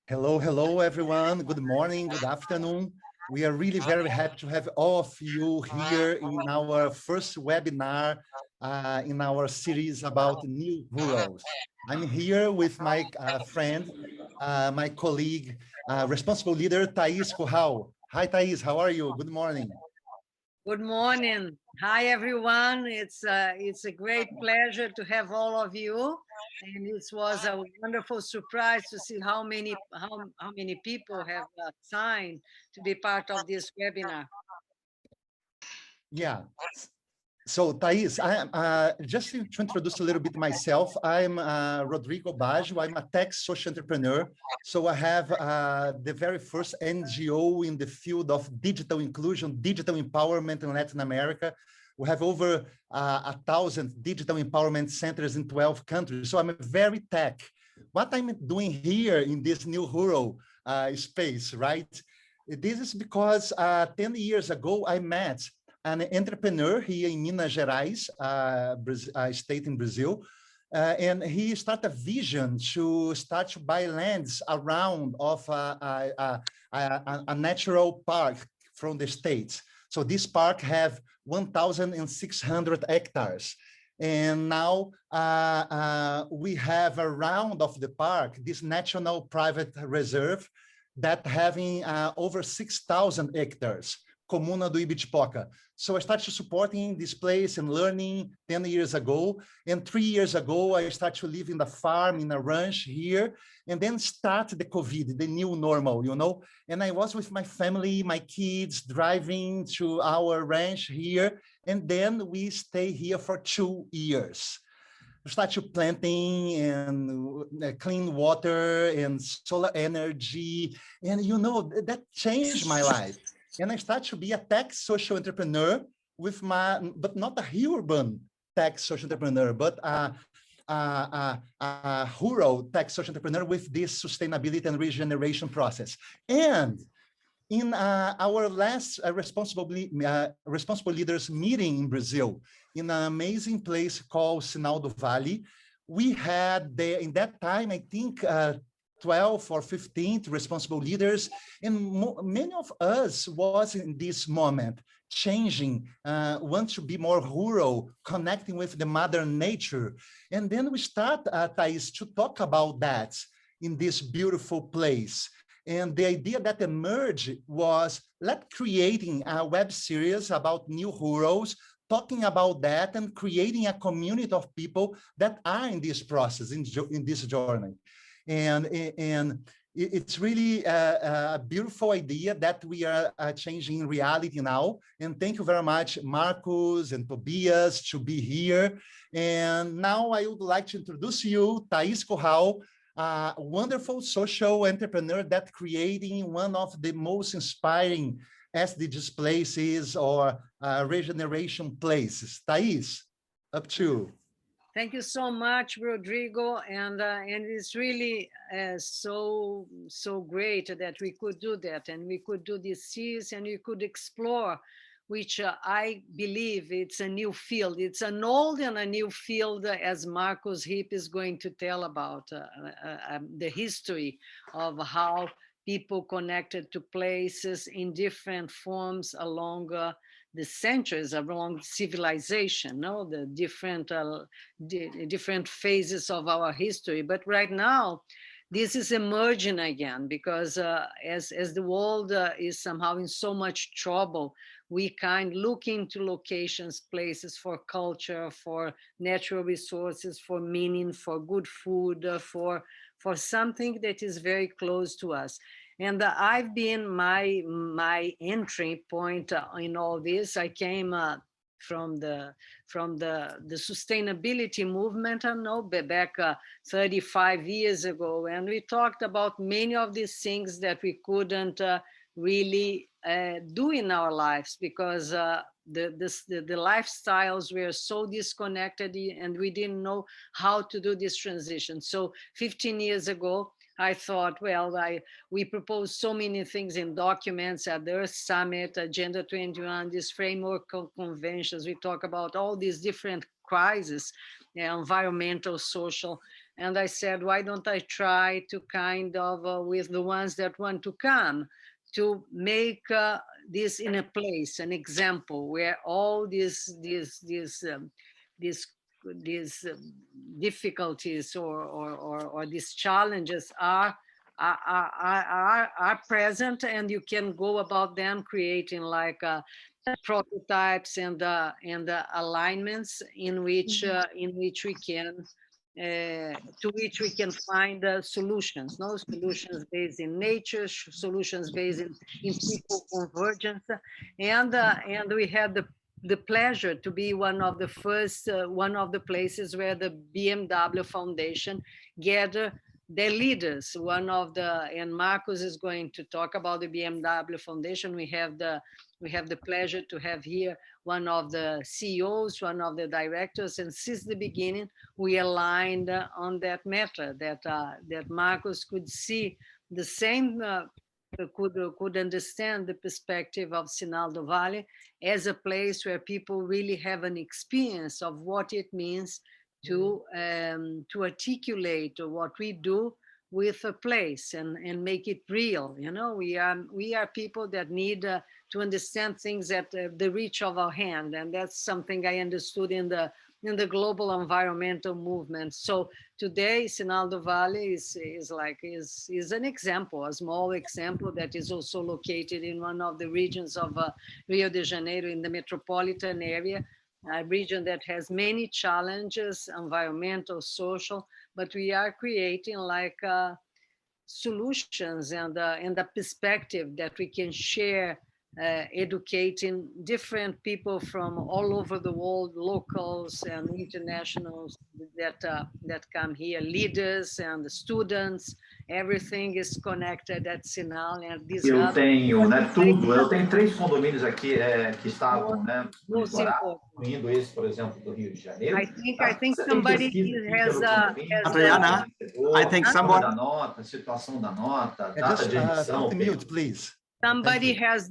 Hello, hello, everyone. Good morning, good afternoon. We are really very happy to have all of you here in our first webinar in our series about new rurals. I'm here with my friend, my colleague, responsible leader, Thais Corral. Hi, Thais, how are you? Good morning. Good morning. Hi, everyone. It's a great pleasure to have all of you. And it was a wonderful surprise to see how many people have signed to be part of this webinar. Yeah. So, Thais, just to introduce a little bit myself, I'm Rodrigo Baggio. I'm a tech social entrepreneur. So I have the very first NGO in the field of digital inclusion, digital empowerment in Latin America. We have over 1,000 digital empowerment centers in 12 countries. So I'm very tech. What I'm doing here in this new rural space, right? This is because 10 years ago, I met an entrepreneur here in Minas Gerais, state in Brazil, and he started a vision to start to buy lands around of a natural park from the States. So this park have 1,600 hectares. And now we have around of the park, this national private reserve that having over 6,000 hectares. Comuna do Ibitipoca. So I started supporting this place and learning 10 years ago. And 3 years ago, I started to live in the farm, in a ranch here, and then start the COVID, the new normal, you know. And I was with my family, my kids, driving to our ranch here. And then we stay here for 2 years. We started planting and clean water and solar energy. And, you know, that changed my life. And I started to be a tech social entrepreneur with but not a urban tech social entrepreneur, but a rural tech social entrepreneur with this sustainability and regeneration process. And in our last responsible leaders meeting in Brazil, in an amazing place called Sinal do Vale, we had in that time, I think, 12 or 15 responsible leaders, and many of us was in this moment changing, want to be more rural, connecting with the mother nature. And then we start, Thais, to talk about that in this beautiful place. And the idea that emerged was creating a web series about new rurals, talking about that and creating a community of people that are in this process, in this journey. And it's really a beautiful idea that we are changing reality now. And thank you very much, Markus and Tobias, to be here. And now I would like to introduce you, Thais Corral, a wonderful social entrepreneur that creating one of the most inspiring SDGs places or regeneration places. Thais, up to you. Thank you so much, Rodrigo, and it's really so great that we could do that, and we could do this series, and we could explore, which I believe it's a new field. It's an old and a new field, as Markus Hipp is going to tell about the history of how people connected to places in different forms along the centuries, along civilization, no, the different phases of our history. But right now, this is emerging again because as the world is somehow in so much trouble, we look into locations, places for culture, for natural resources, for meaning, for good food, for something that is very close to us. And I've been my entry point in all this. I came from the sustainability movement, I know, back 35 years ago, and we talked about many of these things that we couldn't really do in our lives because the lifestyles were so disconnected and we didn't know how to do this transition. So 15 years ago, I thought, well, we proposed so many things in documents at the Earth Summit, Agenda 21, these framework conventions. We talk about all these different crises, environmental, social, And I said, why don't I try to kind of, with the ones that want to come, to make this in a place, an example where all these difficulties or these challenges are present, and you can go about them creating like prototypes and alignments in which we can to which we can find solutions, no solutions based in nature, solutions based in people convergence, and we had the pleasure to be one of the first, one of the places where the BMW Foundation gathered their leaders. One of the, and Markus is going to talk about the BMW Foundation. We have the pleasure to have here one of the CEOs, one of the directors, and since the beginning we aligned on that matter, that Markus could see the same, could understand the perspective of Sinaldo Valley as a place where people really have an experience of what it means to articulate what we do with a place and make it real. You know, we are people that need to understand things at the reach of our hand, and that's something I understood in the global environmental movement. So today, Sinaldo Valley is an example, a small example that is also located in one of the regions of Rio de Janeiro, in the metropolitan area, a region that has many challenges, environmental, social, but we are creating like solutions and a perspective that we can share, educating different people from all over the world, locals and internationals that come here, leaders and students. Everything is connected at Sinal, and this eu tenho, né, tudo. Eu tenho 3 condomínios aqui que estavam, né, monitorados, incluindo esse, por exemplo, do Rio de Janeiro. I think somebody has Adriana, I think someone da nota, situação da nota, data de emissão. Mute, please. Somebody has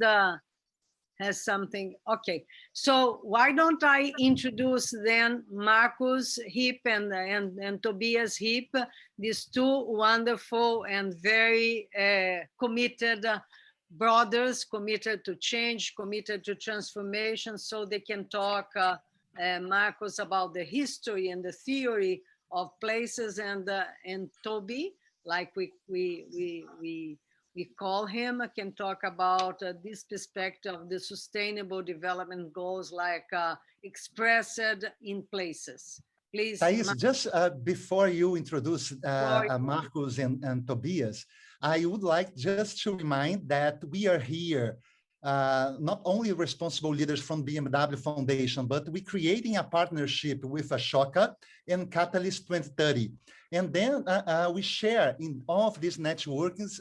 something. Okay, so why don't I introduce then Markus Hipp and Tobias Hipp, these two wonderful and very committed brothers, committed to change, committed to transformation, so they can talk, Markus, about the history and the theory of places, and Toby, like we call him, can talk about this perspective of the sustainable development goals, like expressed in places. Please. Thais, just before you introduce Markus and Tobias, I would like just to remind that we are here, not only responsible leaders from BMW Foundation, but we're creating a partnership with Ashoka and Catalyst 2030. And then we share in all of these networkings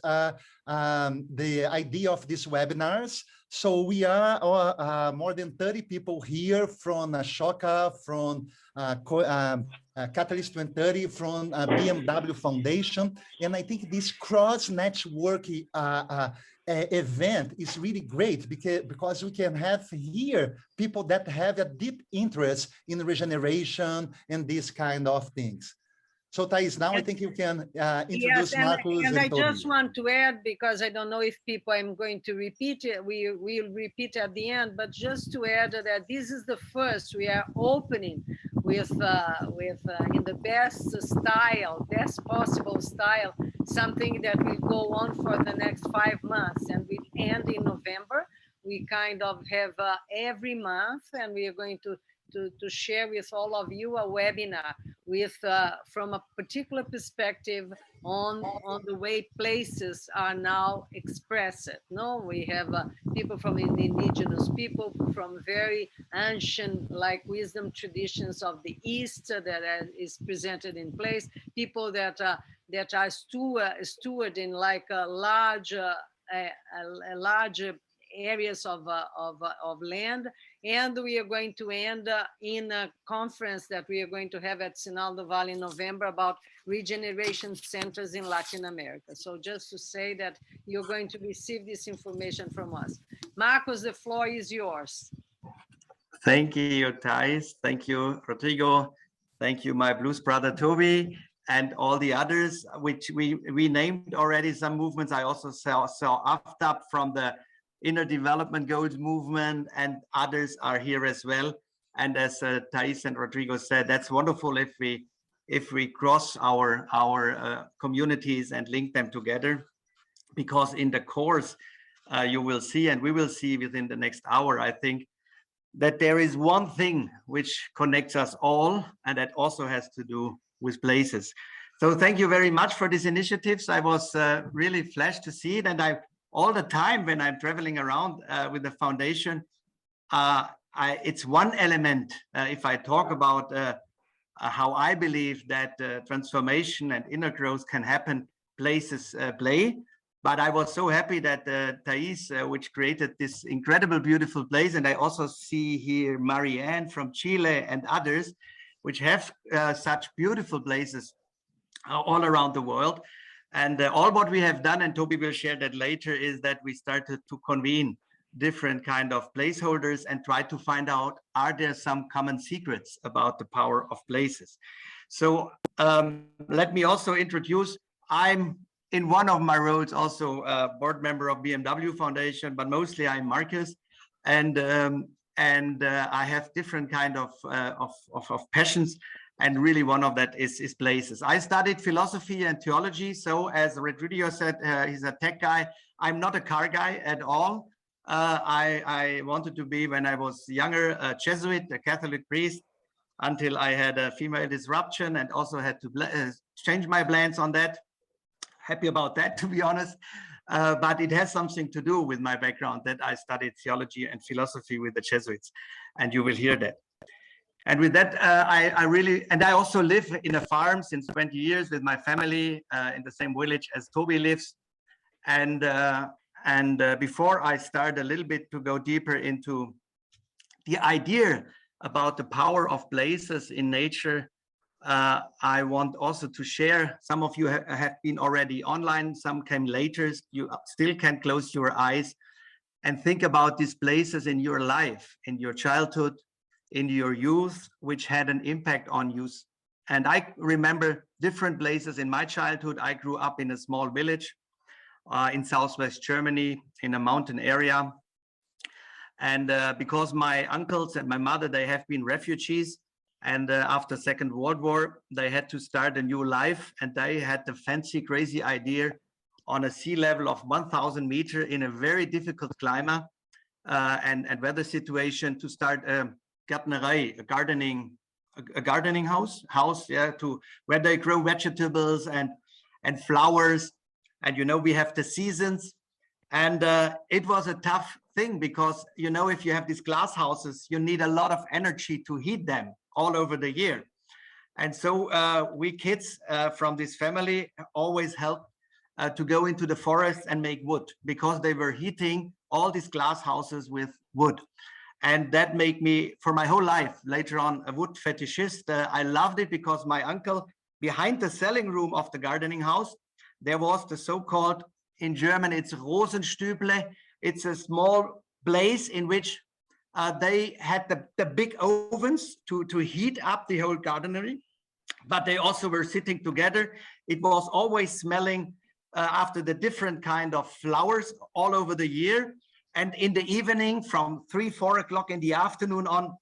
the idea of these webinars. So we are more than 30 people here from Ashoka, from Catalyst 2030, from BMW Foundation. And I think this cross-networking event is really great because we can have here people that have a deep interest in regeneration and these kind of things. So Thais, now I think you can introduce Markus and I Toby. just want to add, because I don't know if people, I'm going to repeat it, we'll repeat at the end, but just to add that this is the first, we are opening with in the best style, best possible style, something that will go on for the next 5 months, and we end in November. We kind of have every month, and we are going to share with all of you a webinar with from a particular perspective on the way places are now expressed. No, we have people from indigenous people, from very ancient, like wisdom traditions of the East that is presented in place. People that are steward in like a large areas of land. And we are going to end in a conference that we are going to have at Sinaldo Valley in November about regeneration centers in Latin America. So just to say that you're going to receive this information from us. Markus, the floor is yours. Thank you, Thais. Thank you, Rodrigo. Thank you, my blues brother, Toby. and all the others, which we named already some movements. I also saw AFTAP from the Inner Development Goals movement, and others are here as well. And as Thais and Rodrigo said, that's wonderful if we cross our communities and link them together, because in the course you will see, and we will see within the next hour, I think, that there is one thing which connects us all, and that also has to do with places. So thank you very much for these initiatives. I was really flashed to see it, and all the time when I'm traveling around with the foundation, it's one element. If I talk about how I believe that transformation and inner growth can happen, places play. But I was so happy that Thais, which created this incredible, beautiful place, and I also see here Marianne from Chile and others, which have such beautiful places all around the world. And all what we have done, and Toby will share that later, is that we started to convene different kind of placeholders and try to find out, are there some common secrets about the power of places? So let me also introduce, I'm in one of my roles also a board member of BMW Foundation, but mostly I'm Markus, and I have different kind of passions, and really one of that is places. I studied philosophy and theology, so as Rodrigo said, he's a tech guy. I'm not a car guy at all. I wanted to be, when I was younger, a Jesuit, a Catholic priest, until I had a female disruption and also had to change my plans on that. Happy about that, to be honest, but it has something to do with my background, that I studied theology and philosophy with the Jesuits, and you will hear that. And with that, I also live in a farm since 20 years with my family in the same village as Toby lives. And before I start a little bit to go deeper into the idea about the power of places in nature, I want also to share, some of you have been already online, some came later, you still can close your eyes and think about these places in your life, in your childhood, in your youth, which had an impact on you. And I remember different places in my childhood. I grew up in a small village in Southwest Germany, in a mountain area. And because my uncles and my mother, they have been refugees, and after Second World War, they had to start a new life, and they had the fancy, crazy idea on a sea level of 1,000 meters in a very difficult climate and weather situation to start a Gärtnerei, a gardening house, yeah, where they grow vegetables and flowers. And you know, we have the seasons, and it was a tough thing because, you know, if you have these glass houses, you need a lot of energy to heat them all over the year. And so we kids from this family always helped to go into the forest and make wood, because they were heating all these glass houses with wood. And that made me, for my whole life, later on, a wood fetishist. I loved it because my uncle, behind the selling room of the gardening house, there was the so-called, in German, it's Rosenstüble. It's a small place in which they had the big ovens to heat up the whole gardenery, but they also were sitting together. It was always smelling after the different kind of flowers all over the year. And in the evening, from 3-4 o'clock in the afternoon on,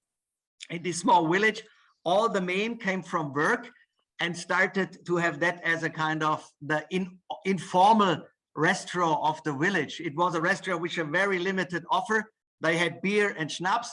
in this small village, all the men came from work and started to have that as a kind of the informal restaurant of the village. It was a restaurant which a very limited offer. They had beer and schnapps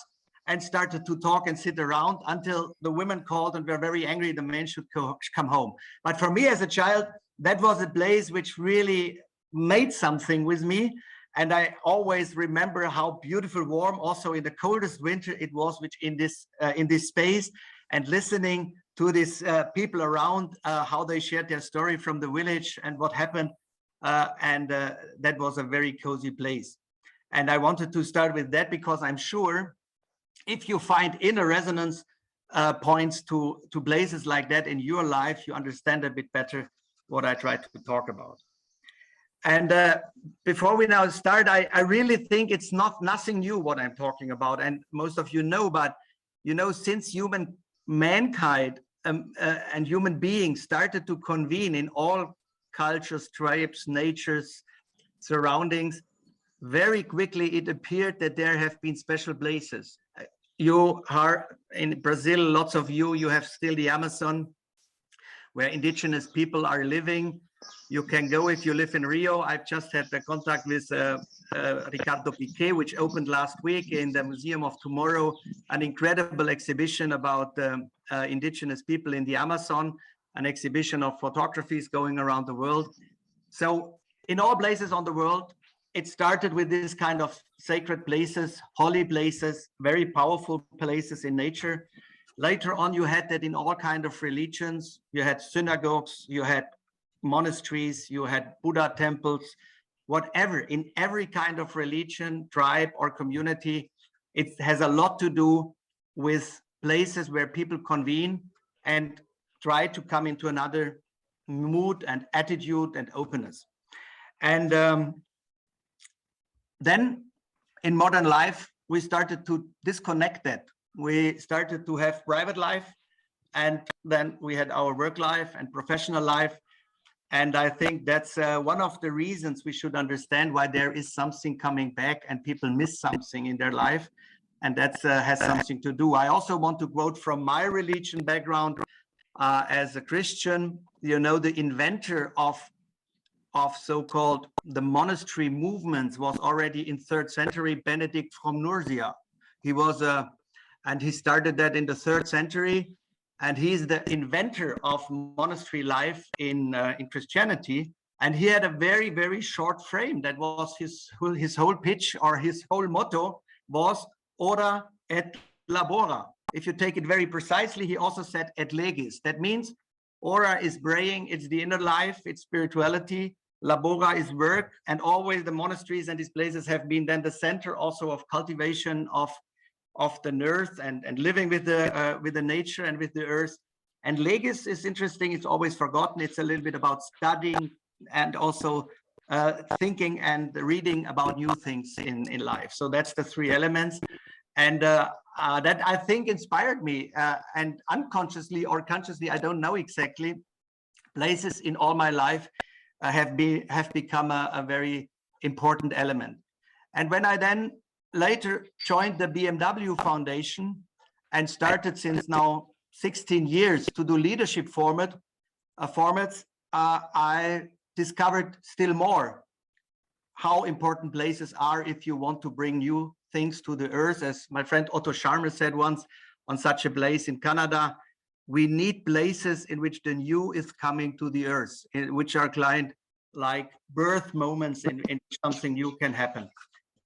and started to talk and sit around until the women called and were very angry the men should come home. But for me as a child, that was a place which really made something with me. And I always remember how beautiful, warm, also in the coldest winter it was, which in this space, and listening to these people around, how they shared their story from the village and what happened. That was a very cozy place. And I wanted to start with that because I'm sure if you find inner resonance points to places like that in your life, you understand a bit better what I try to talk about. And before we now start, I really think it's nothing new what I'm talking about. And most of you know, but you know, since mankind and human beings started to convene in all cultures, tribes, natures, surroundings, very quickly it appeared that there have been special places. You are in Brazil, lots of you have still the Amazon, where indigenous people are living. You can go if you live in Rio. I've just had the contact with Ricardo Piquet, which opened last week in the Museum of Tomorrow, an incredible exhibition about indigenous people in the Amazon, an exhibition of photographies going around the world. So in all places on the world, it started with this kind of sacred places, holy places, very powerful places in nature. Later on, you had that in all kinds of religions. You had synagogues, you had monasteries, you had Buddha temples, whatever. In every kind of religion, tribe, or community, it has a lot to do with places where people convene and try to come into another mood and attitude and openness. And then in modern life, we started to disconnect that. We started to have private life, and then we had our work life and professional life. And I think that's one of the reasons we should understand why there is something coming back and people miss something in their life. And that has something to do. I also want to quote from my religion background as a Christian. You know, the inventor of so-called the monastery movements was already in 3rd century, Benedict from Nursia. He was and he started that in the 3rd century, and he's the inventor of monastery life in Christianity. And he had a very, very short frame. That was his whole pitch, or his whole motto was ora et labora. If you take it very precisely, he also said et legis. That means ora is praying, it's the inner life, it's spirituality. Labora is work, and always the monasteries and these places have been then the center also of cultivation of the earth and living with the nature and with the earth. And legis is interesting. It's always forgotten. It's a little bit about studying and also thinking and reading about new things in life. So that's the 3 elements. And that I think inspired me, and unconsciously or consciously, I don't know exactly, places in all my life have become a very important element. And when I then later joined the BMW Foundation and started since now 16 years to do leadership formats, I discovered still more how important places are if you want to bring new things to the earth. As my friend Otto Scharmer said once on such a place in Canada, we need places in which the new is coming to the earth, in which are client like birth moments in something new can happen.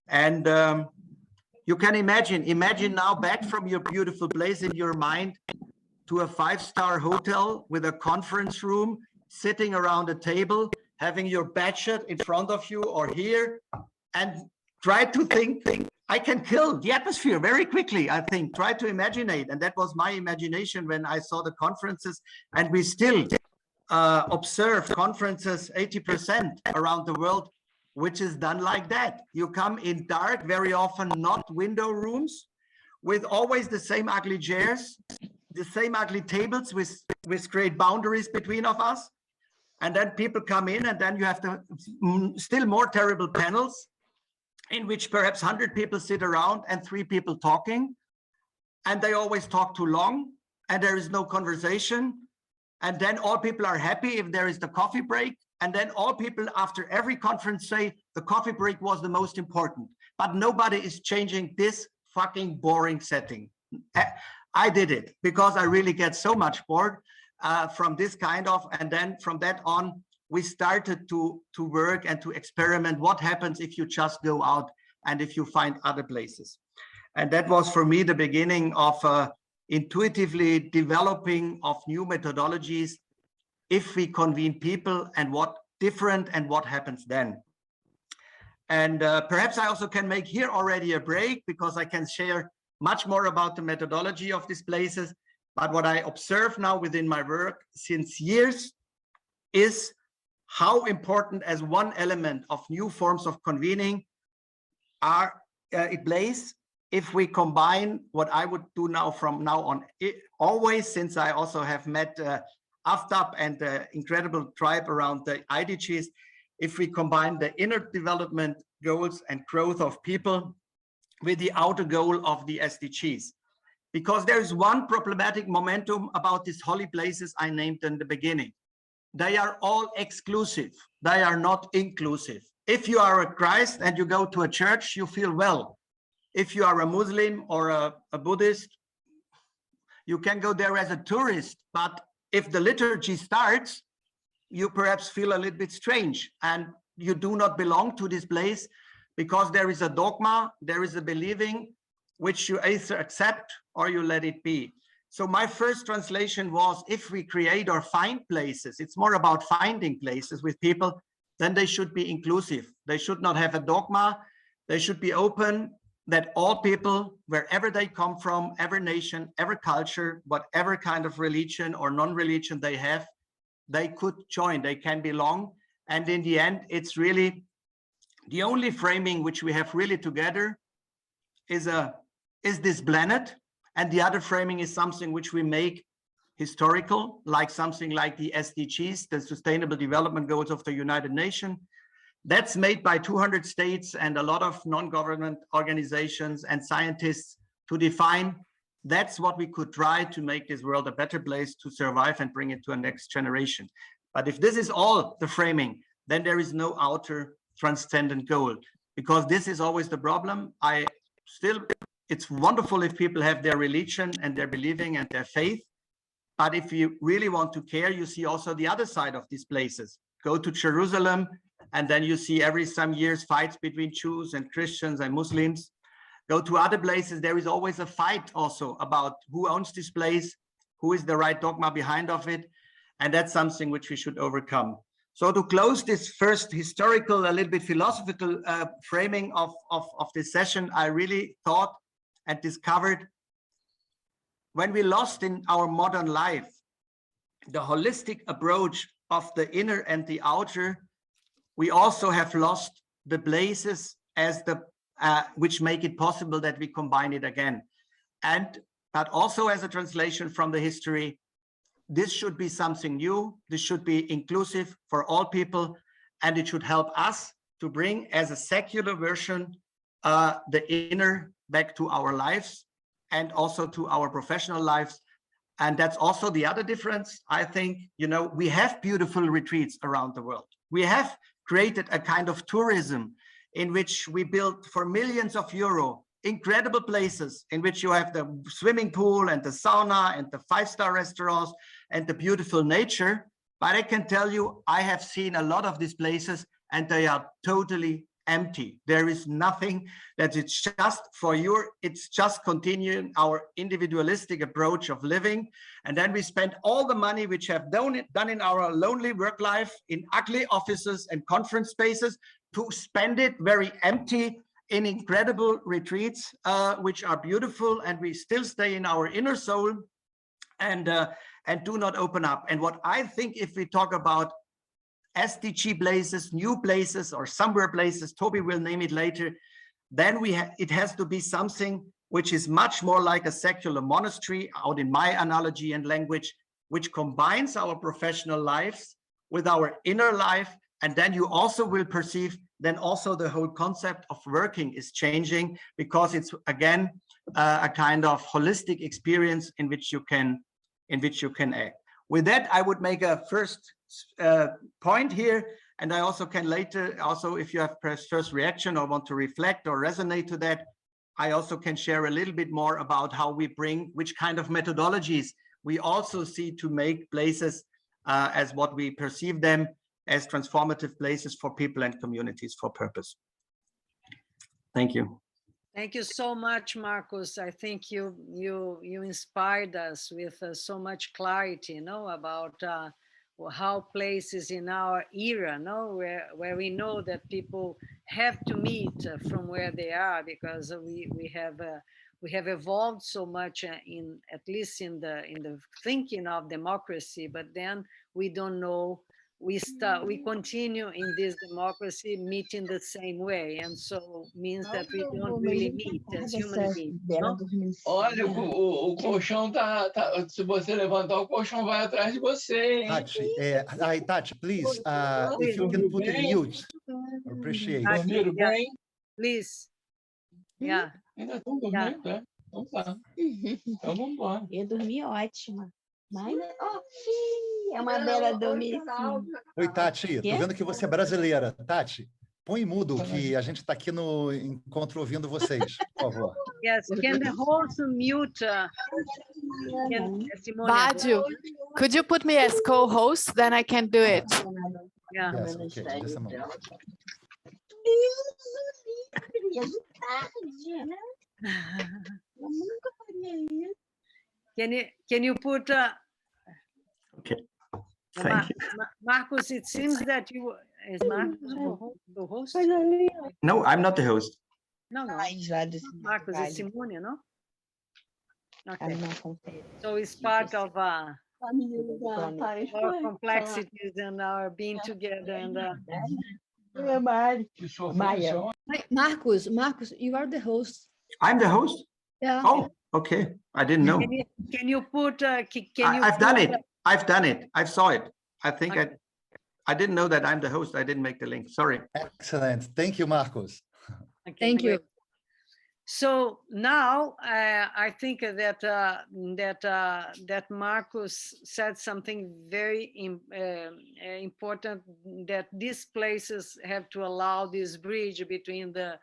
And you can imagine now back from your beautiful place in your mind to a 5-star hotel with a conference room, sitting around a table, having your badge in front of you or here, and try to think, I can kill the atmosphere very quickly, I think. Try to imagine it. And that was my imagination when I saw the conferences, and we still observe conferences 80% around the world, which is done like that. You come in dark, very often not window rooms, with always the same ugly chairs, the same ugly tables with great boundaries between of us. And then people come in, and then you have the still more terrible panels in which perhaps 100 people sit around and 3 people talking, and they always talk too long, and there is no conversation. And then all people are happy if there is the coffee break. And then all people after every conference say the coffee break was the most important. But nobody is changing this fucking boring setting. I did it because I really get so much bored from this kind of, and then from that on, we started to work and to experiment what happens if you just go out and if you find other places. And that was for me the beginning of intuitively developing of new methodologies if we convene people, and what different and what happens then. And perhaps I also can make here already a break, because I can share much more about the methodology of these places. But what I observe now within my work since years is how important as one element of new forms of convening it plays if we combine what I would do now from now on, always, since I also have met AFTAP and the incredible tribe around the IDGs, if we combine the inner development goals and growth of people with the outer goal of the SDGs. Because there is one problematic momentum about these holy places I named in the beginning. They are all exclusive. They are not inclusive. If you are a Christ and you go to a church, you feel well. If you are a Muslim or a Buddhist, you can go there as a tourist. But if the liturgy starts, you perhaps feel a little bit strange and you do not belong to this place because there is a dogma, there is a believing which you either accept or you let it be. So my first translation was, if we create or find places, it's more about finding places with people, then they should be inclusive. They should not have a dogma. They should be open, that all people, wherever they come from, every nation, every culture, whatever kind of religion or non-religion they have, they could join, they can belong. And in the end, it's really the only framing which we have really together is this planet. And the other framing is something which we make historical, like something like the SDGs, the Sustainable Development Goals of the United Nations. That's made by 200 states and a lot of non-government organizations and scientists to define. That's what we could try to make this world a better place to survive and bring it to a next generation. But if this is all the framing, then there is no outer transcendent goal, because this is always the problem. It's wonderful if people have their religion and their believing and their faith. But if you really want to care, you see also the other side of these places. Go to Jerusalem, and then you see every some years fights between Jews and Christians and Muslims. Go to other places, there is always a fight also about who owns this place, who is the right dogma behind of it. And that's something which we should overcome. So to close this first historical, a little bit philosophical framing of this session, I really thought and discovered, when we lost in our modern life the holistic approach of the inner and the outer, we also have lost the places as the which make it possible that we combine it again. But also as a translation from the history, this should be something new. This should be inclusive for all people, and it should help us to bring, as a secular version, the inner back to our lives and also to our professional lives. And that's also the other difference. I think, we have beautiful retreats around the world. We have created a kind of tourism in which we built for millions of euro incredible places in which you have the swimming pool and the sauna and the 5-star restaurants and the beautiful nature. But I can tell you, I have seen a lot of these places and they are totally empty. There is nothing that it's just for it's just continuing our individualistic approach of living. And then we spend all the money which have done in our lonely work life in ugly offices and conference spaces to spend it very empty in incredible retreats, which are beautiful, and we still stay in our inner soul and do not open up. And what I think, if we talk about SDG places, new places, or somewhere places, Toby will name it later, then it has to be something which is much more like a secular monastery, out in my analogy and language, which combines our professional lives with our inner life. And then you also will perceive, then also the whole concept of working is changing, because it's again a kind of holistic experience in which you can act. With that, I would make a first point here, and I also can later, also if you have first reaction or want to reflect or resonate to that, I also can share a little bit more about how we bring, which kind of methodologies we also see to make places as what we perceive them as transformative places for people and communities for purpose. Thank you. Thank you so much, Markus. I think you inspired us with so much clarity, about how places in our era, where we know that people have to meet from where they are, because we have evolved so much at least in the thinking of democracy, but then we don't know we continue in this democracy meeting the same way, and so means that we don't really meet as human beings. No? Olha, o colchão se você levantar, o colchão vai atrás de você, hein? Tati, Tati, please, if you can put in mute, I appreciate. Dormiram bem? Please. Yeah. Ainda estão dormindo, né? Então tá. Então vamos embora. Eu dormi ótima. Mas, é uma bela dormir. Oi, Tati, tô vendo que você é brasileira. Tati, põe mudo, que a gente está aqui no encontro ouvindo vocês, por favor. Yes, can the host mute? Baggio, could you put me as co-host? Then I can do it. Yeah. Yes, okay, just a moment. Can you put? Okay. Thank you. Markus, it seems that you is Markus the host? No, I'm not the host. No. Markus is Simone, no? Okay. So it's part of our complexities and our being together and. Markus, you are the host. I'm the host? Yeah. Oh, okay. I didn't know. Can you put? I've done it. I've done it. I saw it. I think I didn't know that I'm the host. I didn't make the link. Sorry. Excellent. Thank you, Markus. Okay, Thank you. So now I think that that Markus said something very important, that these places have to allow this bridge between the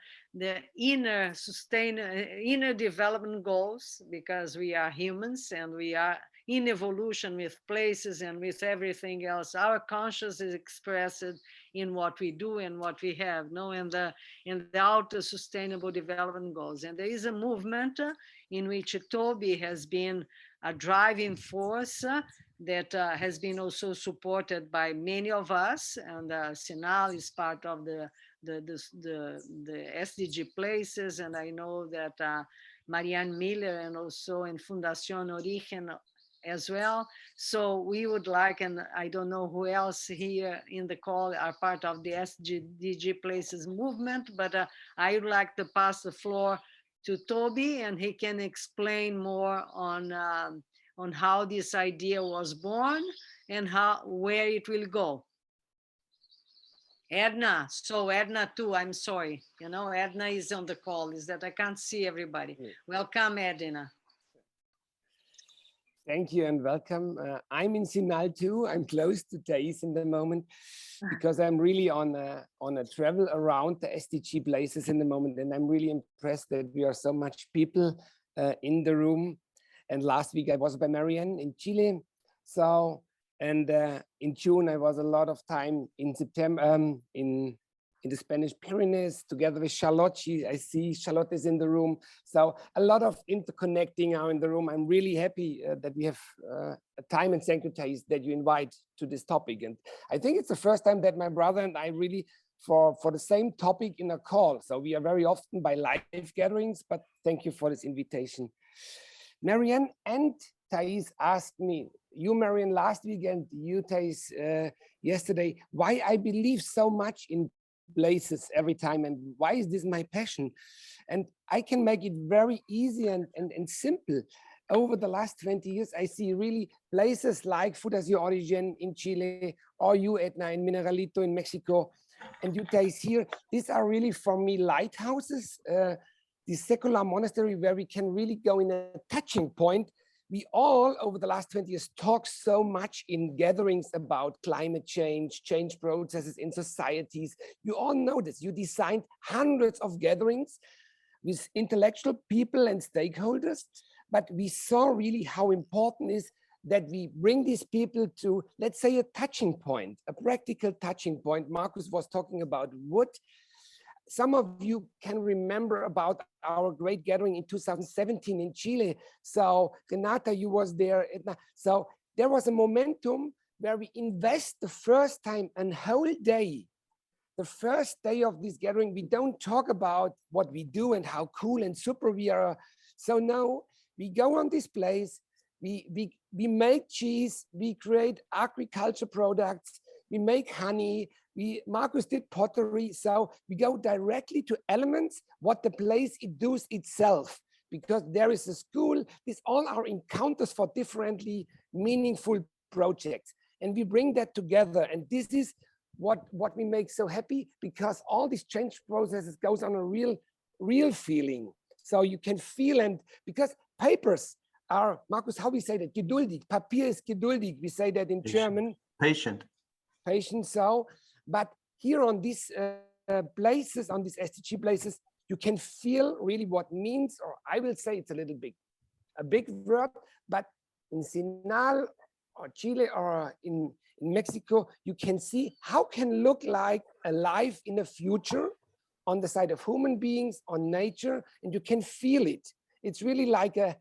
inner development goals, because we are humans and we are in evolution with places and with everything else. Our conscience is expressed in what we do and what we have, no, and the outer sustainable development goals. And there is a movement in which Toby has been a driving force that has been also supported by many of us, and Sinal is part of the SDG places, and I know that Marianne Miller and also in Fundación Origen as well. So we would like, and I don't know who else here in the call are part of the SDG Places movement, but I would like to pass the floor to Toby, and he can explain more on how this idea was born and where it will go. Edna, so Edna too, I'm sorry. You know, Edna is on the call, is that I can't see everybody. Welcome, Edna. Thank you and welcome. I'm in Sinal too. I'm close to Thais in the moment because I'm really on a travel around the SDG places in the moment, and I'm really impressed that we are so much people in the room. And last week I was by Marianne in Chile. So, and in June I was a lot of time in September in the Spanish Pyrenees together with Charlotte. I see Charlotte is in the room. So a lot of interconnecting are in the room. I'm really happy that we have a time, and thank you, Thais, that you invite to this topic. And I think it's the first time that my brother and I really for the same topic in a call. So we are very often by live gatherings, but thank you for this invitation. Marianne and Thais asked me, you, Marianne, last week, and you, Thais, yesterday, why I believe so much in places every time, and why is this my passion? And I can make it very easy and simple. Over the last 20 years, I see really places like Fundación Origen in Chile, or you, Edna, in Mineralito in Mexico, and you guys here. These are really, for me, lighthouses, the secular monastery where we can really go in a touching point. We all, over the last 20 years, talk so much in gatherings about climate change processes in societies. You all know this. You designed hundreds of gatherings with intellectual people and stakeholders, but we saw really how important it is that we bring these people to, let's say, a touching point, a practical touching point. Markus was talking about wood. Some of you can remember about our great gathering in 2017 in Chile. So Renata, you was there. So there was a momentum where we invest the first time a whole day. The first day of this gathering, we don't talk about what we do and how cool and super we are. So now we go on this place, we make cheese, we create agriculture products, we make honey, Markus did pottery, so we go directly to elements, what the place it does itself, because there is a school. These all are encounters for differently meaningful projects, and we bring that together, and this is what we make so happy, because all these change processes goes on a real feeling. So you can feel, and because papers are, Markus, how we say that? Geduldig. Papier is geduldig. We say that in German. Patient. Patient. So, but here on these places, on these SDG places, you can feel really what means, or I will say it's a big word, but in Sinal or Chile or in Mexico, you can see how can look like a life in the future on the side of human beings, on nature, and you can feel it. It's really like a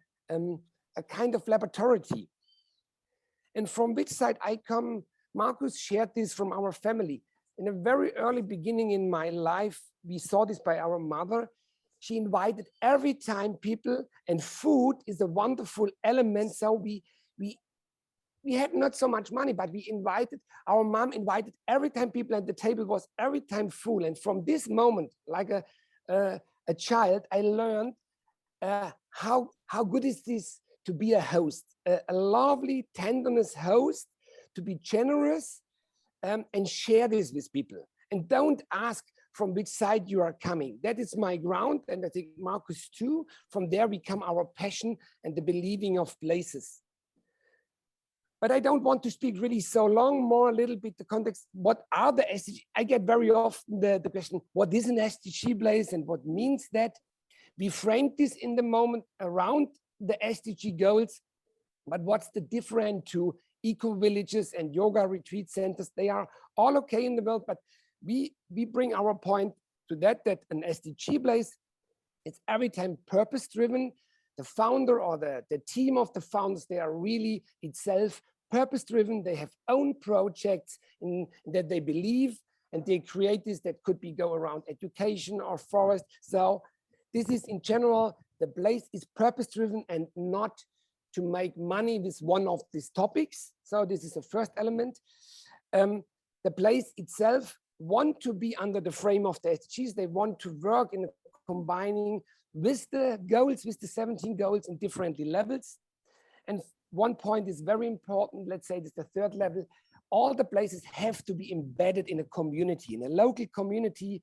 kind of laboratory. And from which side I come, Markus shared this from our family. In a very early beginning in my life, we saw this by our mother. She invited every time people, and food is a wonderful element. So we had not so much money, but our mom invited every time people at the table was every time full. And from this moment, like a child, I learned how good is this to be a host, a lovely tenderness host, to be generous and share this with people. And don't ask from which side you are coming. That is my ground, and I think Markus too. From there we come our passion and the believing of places. But I don't want to speak really so long, more a little bit the context. What are the SDG? I get very often the question, what is an SDG place and what means that? We framed this in the moment around the SDG goals, but what's the difference to eco-villages and yoga retreat centers? They are all okay in the world, but we bring our point to that an SDG place, it's every time purpose-driven. The founder or the team of the founders, they are really itself purpose-driven. They have own projects in that they believe, and they create this that could be go around education or forest. So this is in general, the place is purpose-driven and not to make money with one of these topics. So this is the first element. The place itself want to be under the frame of the SDGs. They want to work in combining with the goals, with the 17 goals in different levels. And one point is very important, let's say this is the third level, all the places have to be embedded in a community, in a local community.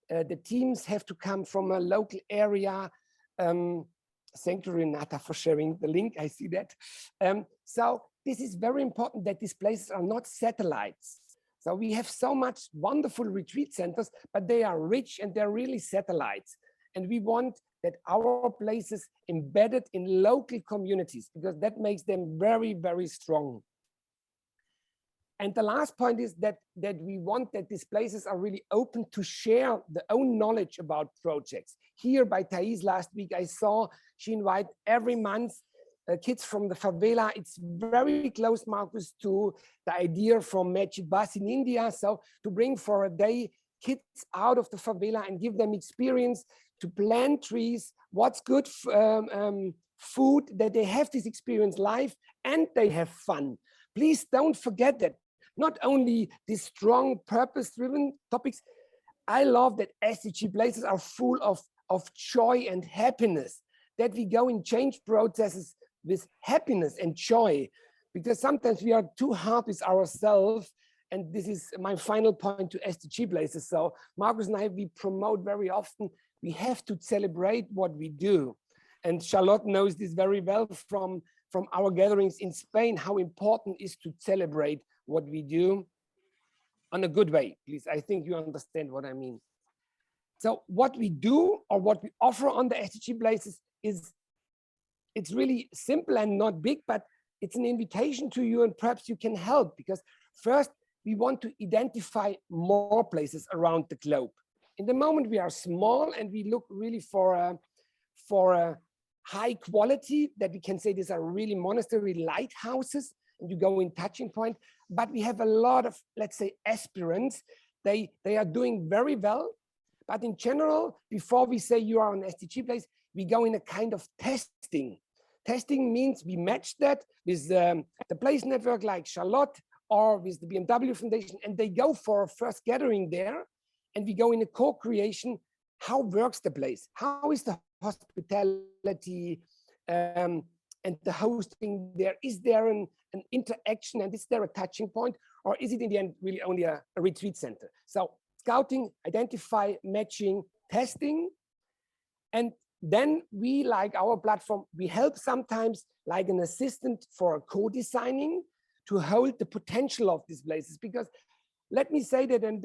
The teams have to come from a local area. Thank you, Renata, for sharing the link, I see that. So this is very important that these places are not satellites. So we have so much wonderful retreat centers, but they are rich and they're really satellites. And we want that our places embedded in local communities, because that makes them very, very strong. And the last point is that we want that these places are really open to share their own knowledge about projects. Here by Thais last week, I saw she invites every month kids from the favela. It's very close, Markus, to the idea from Magic Bus in India. So to bring for a day kids out of the favela and give them experience to plant trees, what's good food, that they have this experience live and they have fun. Please don't forget that. Not only these strong purpose-driven topics, I love that SDG places are full of joy and happiness, that we go in change processes with happiness and joy, because sometimes we are too hard with ourselves. And this is my final point to SDG places. So Markus and I, we promote very often, we have to celebrate what we do. And Charlotte knows this very well from our gatherings in Spain, how important it is to celebrate what we do on a good way. Please, I think you understand what I mean. So what we do or what we offer on the SDG places is, it's really simple and not big, but it's an invitation to you, and perhaps you can help, because first we want to identify more places around the globe. In the moment we are small and we look really for a high quality, that we can say these are really monastery lighthouses, and you go in touching point, but we have a lot of, let's say, aspirants. They are doing very well, but in general, before we say you are an SDG place, we go in a kind of testing. Testing means we match that with the place network like Charlotte or with the BMW Foundation, and they go for a first gathering there, and we go in a co-creation. How works the place? How is the hospitality and the hosting there? Is there an interaction, and is there a touching point, or is it in the end really only a retreat center? So scouting, identify, matching, testing, and then we, like our platform, we help sometimes like an assistant for co-designing to hold the potential of these places. Because let me say that, and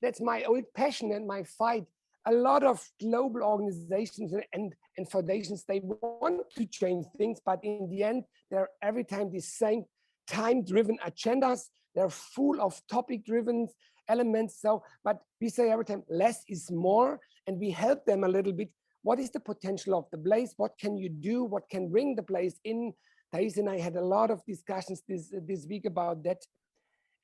that's my old passion and my fight. A lot of global organizations and foundations, they want to change things, but in the end, they're every time the same time-driven agendas. They're full of topic-driven elements. So, but we say every time, less is more, and we help them a little bit. What is the potential of the place? What can you do? What can bring the place in? Thais and I had a lot of discussions this week about that.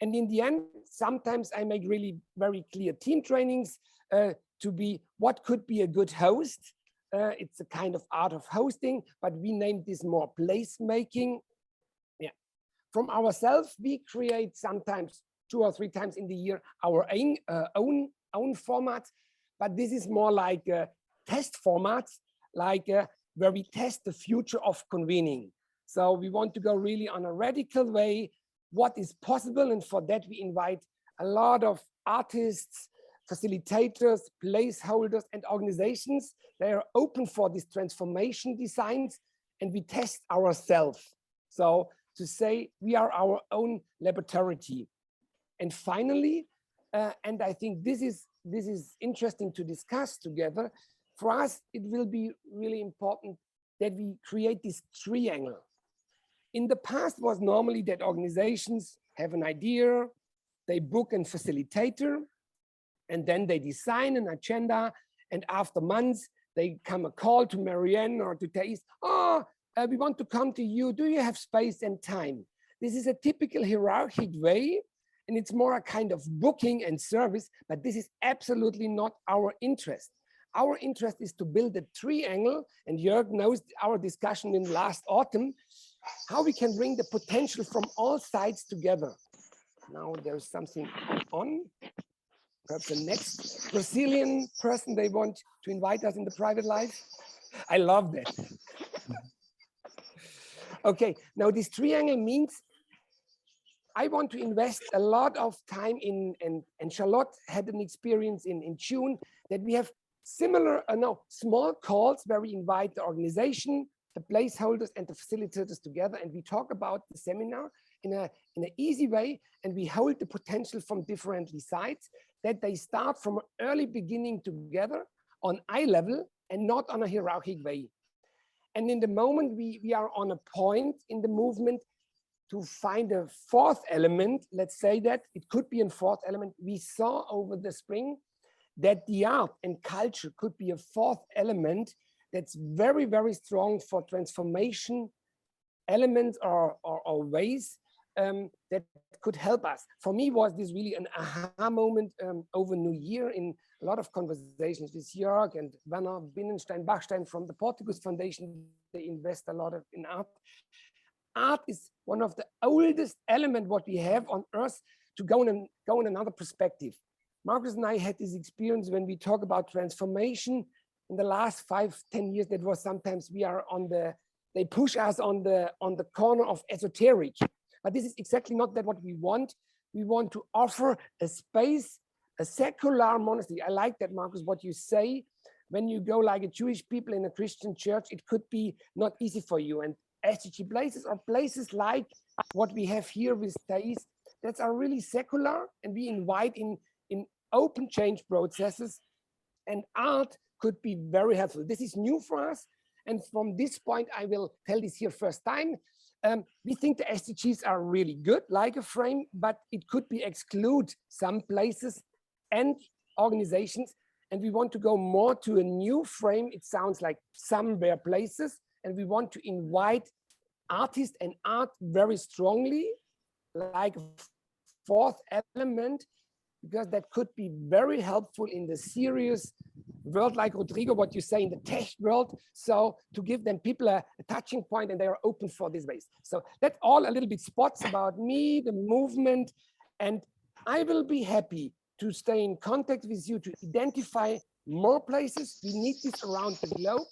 And in the end, sometimes I make really very clear team trainings to be what could be a good host. It's a kind of art of hosting, but we named this more placemaking. Yeah. From ourselves, we create sometimes 2 or 3 times in the year our own formats, but this is more like test formats, like where we test the future of convening. So we want to go really on a radical way, what is possible, and for that we invite a lot of artists, facilitators, placeholders, and organizations. They are open for these transformation designs, and we test ourselves. So to say we are our own laboratory. And finally, and I think this is interesting to discuss together, for us, it will be really important that we create this triangle. In the past was normally that organizations have an idea, they book a facilitator, and then they design an agenda, and after months, they come a call to Marianne or to Thais, we want to come to you, do you have space and time? This is a typical hierarchic way, and it's more a kind of booking and service, but this is absolutely not our interest. Our interest is to build a triangle, and Jörg knows our discussion in last autumn, how we can bring the potential from all sides together. Now there's something on. Perhaps the next Brazilian person they want to invite us in the private life. I love that. Okay, now this triangle means I want to invest a lot of time in, and Charlotte had an experience in June, that we have similar, small calls where we invite the organization, the placeholders, and the facilitators together, and we talk about the seminar in an easy way, and we hold the potential from different sides, that they start from an early beginning together on eye level and not on a hierarchic way. And in the moment we are on a point in the movement to find a 4th element, let's say that, it could be a 4th element. We saw over the spring that the art and culture could be a 4th element that's very, very strong for transformation elements or ways that could help us. For me, was this really an aha moment over New Year in a lot of conversations with Jörg and Werner Binnenstein-Bachstein from the Portuguese Foundation. They invest a lot in art. Art is one of the oldest elements what we have on Earth to go in another perspective. Markus and I had this experience when we talk about transformation in the last 5-10 years. That was sometimes we are on they push us on the corner of esoteric. But this is exactly not that what we want. We want to offer a space, a secular monastery. I like that, Markus, what you say. When you go like a Jewish people in a Christian church, it could be not easy for you. And SDG places or places like what we have here with Thais, that are really secular, and we invite in open change processes, and art could be very helpful. This is new for us. And from this point, I will tell this here first time. We think the SDGs are really good, like a frame, but it could be exclude some places and organizations. And we want to go more to a new frame. It sounds like somewhere places. And we want to invite artists and art very strongly, like a 4th element. because that could be very helpful in the serious world like Rodrigo, what you say in the tech world. So to give them people a touching point and they are open for this ways. So that's all a little bit spots about me, the movement, and I will be happy to stay in contact with you to identify more places. We need this around the globe,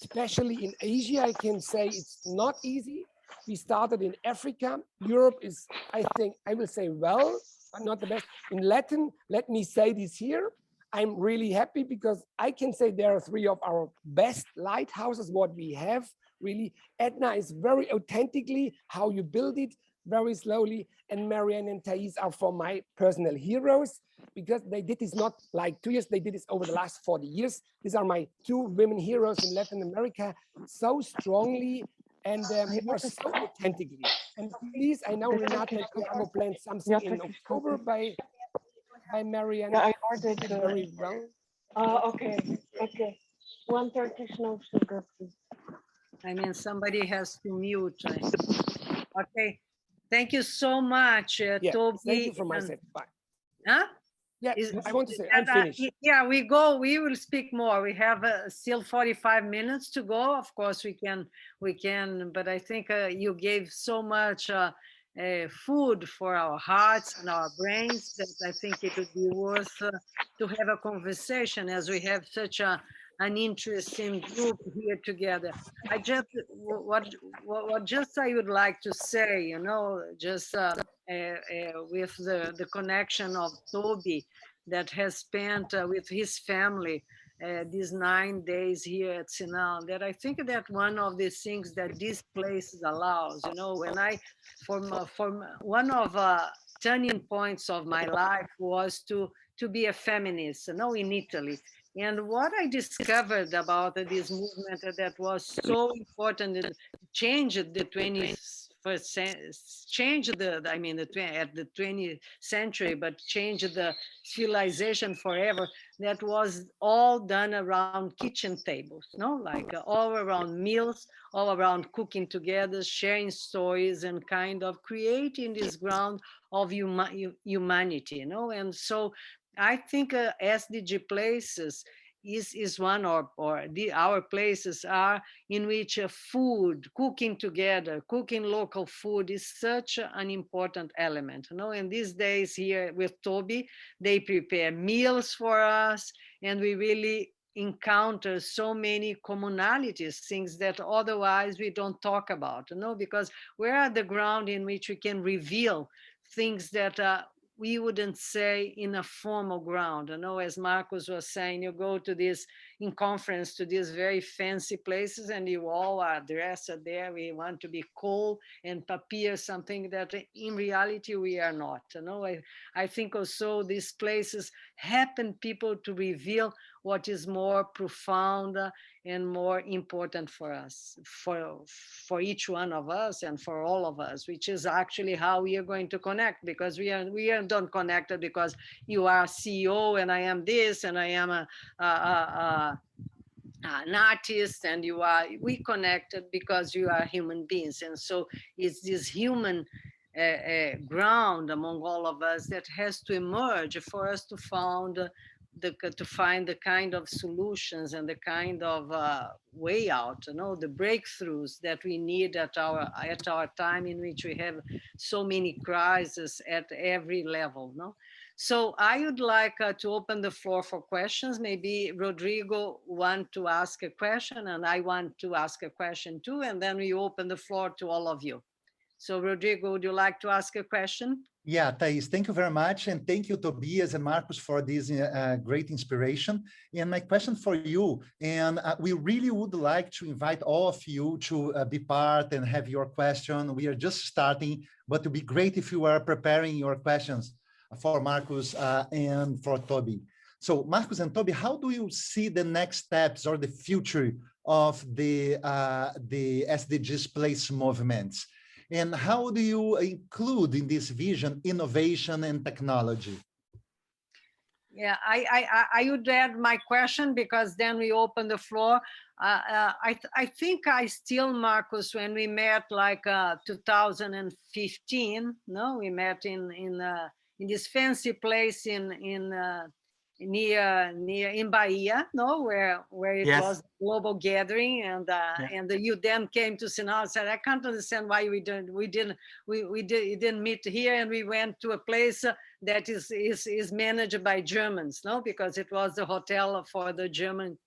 especially in Asia. I can say it's not easy. We started in Africa. Europe is, I think, I will say well, but not the best. In Latin, let me say this here. I'm really happy because I can say there are 3 of our best lighthouses, what we have. Really, Edna is very authentically how you build it, very slowly. And Marianne and Thais are for my personal heroes because they did this not like 2 years, they did this over the last 40 years. These are my 2 women heroes in Latin America, so strongly and they are so authentically. And please, I know Renata and Coco planned something in October by Marianne. Yeah, I ordered very well. Okay. 1 Turkish no sugar, please. I mean, somebody has to mute. Okay. Thank you so much, Toby. Thank you for my set. Bye. Huh? Yeah, I want to say I'm finished. Yeah, we will speak more. We have still 45 minutes to go. Of course, we can, but I think you gave so much food for our hearts and our brains that I think it would be worth to have a conversation as we have such an interesting group here together. I just, what just I would like to say, you know, just with the connection of Toby that has spent with his family these 9 days here at Sinal, that I think that one of the things that this place allows, you know, when I, from one of turning points of my life was to be a feminist, you know, in Italy. And what I discovered about this movement that was so important, it changed the 21st, changed at the 20th century, but changed the civilization forever. That was all done around kitchen tables, no, like all around meals, all around cooking together, sharing stories, and kind of creating this ground of humanity, you know. And so I think SDG places is one, or our places are in which food, cooking together, cooking local food is such an important element, you know. And these days here with Toby, they prepare meals for us, and we really encounter so many commonalities, things that otherwise we don't talk about, you know, because we're at the ground in which we can reveal things that we wouldn't say in a formal ground. You know, as Markus was saying, you go to this in conference to these very fancy places and you all are dressed there. We want to be cool and papier, something that in reality we are not. You know, I think also these places happen people to reveal what is more profound and more important for us, for each one of us and for all of us, which is actually how we are going to connect, because we are don't connected because you are CEO and I am this and I am an artist and we connected because you are human beings. And so it's this human ground among all of us that has to emerge for us to find the kind of solutions and the kind of way out, you know, the breakthroughs that we need at our time in which we have so many crises at every level, no? So I would like to open the floor for questions. Maybe Rodrigo want to ask a question and I want to ask a question too, and then we open the floor to all of you. So Rodrigo, would you like to ask a question? Yeah, Thais, thank you very much. And thank you, Tobias and Markus, for this great inspiration. And my question for you, and we really would like to invite all of you to be part and have your question. We are just starting, but it would be great if you are preparing your questions for Markus and for Toby. So Markus and Toby, how do you see the next steps or the future of the SDGs place movements? And how do you include in this vision innovation and technology? Yeah, I would add my question because then we open the floor. I think I still, Markus, when we met like 2015, no, we met in this fancy place near in Bahia, no, where it was a global gathering, and you then came to Sinal and said, I can't understand why we didn't meet here, and we went to a place that is managed by Germans, no, because it was the hotel for the German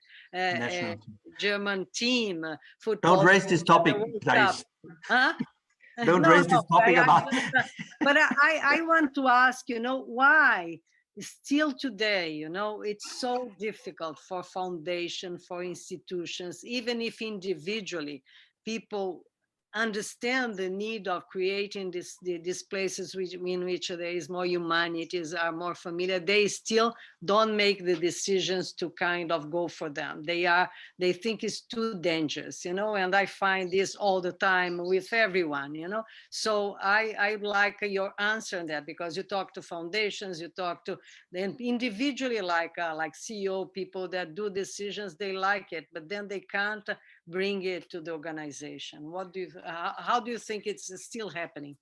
German team football. Don't raise this topic, guys. Huh? Don't raise this topic about. But I want to ask, why still today, it's so difficult for foundation, for institutions, even if individually people understand the need of creating these places in which there is more humanities, are more familiar, they still don't make the decisions to kind of go for them. They think it's too dangerous, and I find this all the time with everyone, So I like your answer on that, because you talk to foundations, you talk to them individually, like CEO people that do decisions, they like it, but then they can't bring it to the organization. How do you think it's still happening?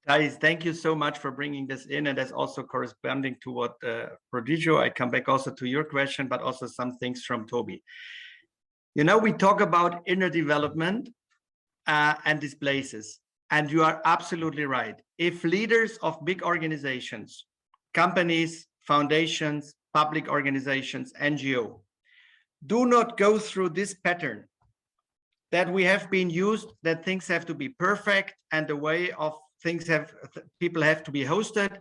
Guys, thank you so much for bringing this in, and that's also corresponding to what Rodrigo, I come back also to your question, but also some things from Toby. We talk about inner development and these places, and you are absolutely right. If leaders of big organizations, companies, foundations, public organizations, NGO, do not go through this pattern that we have been used, that things have to be perfect and the way of things people have to be hosted,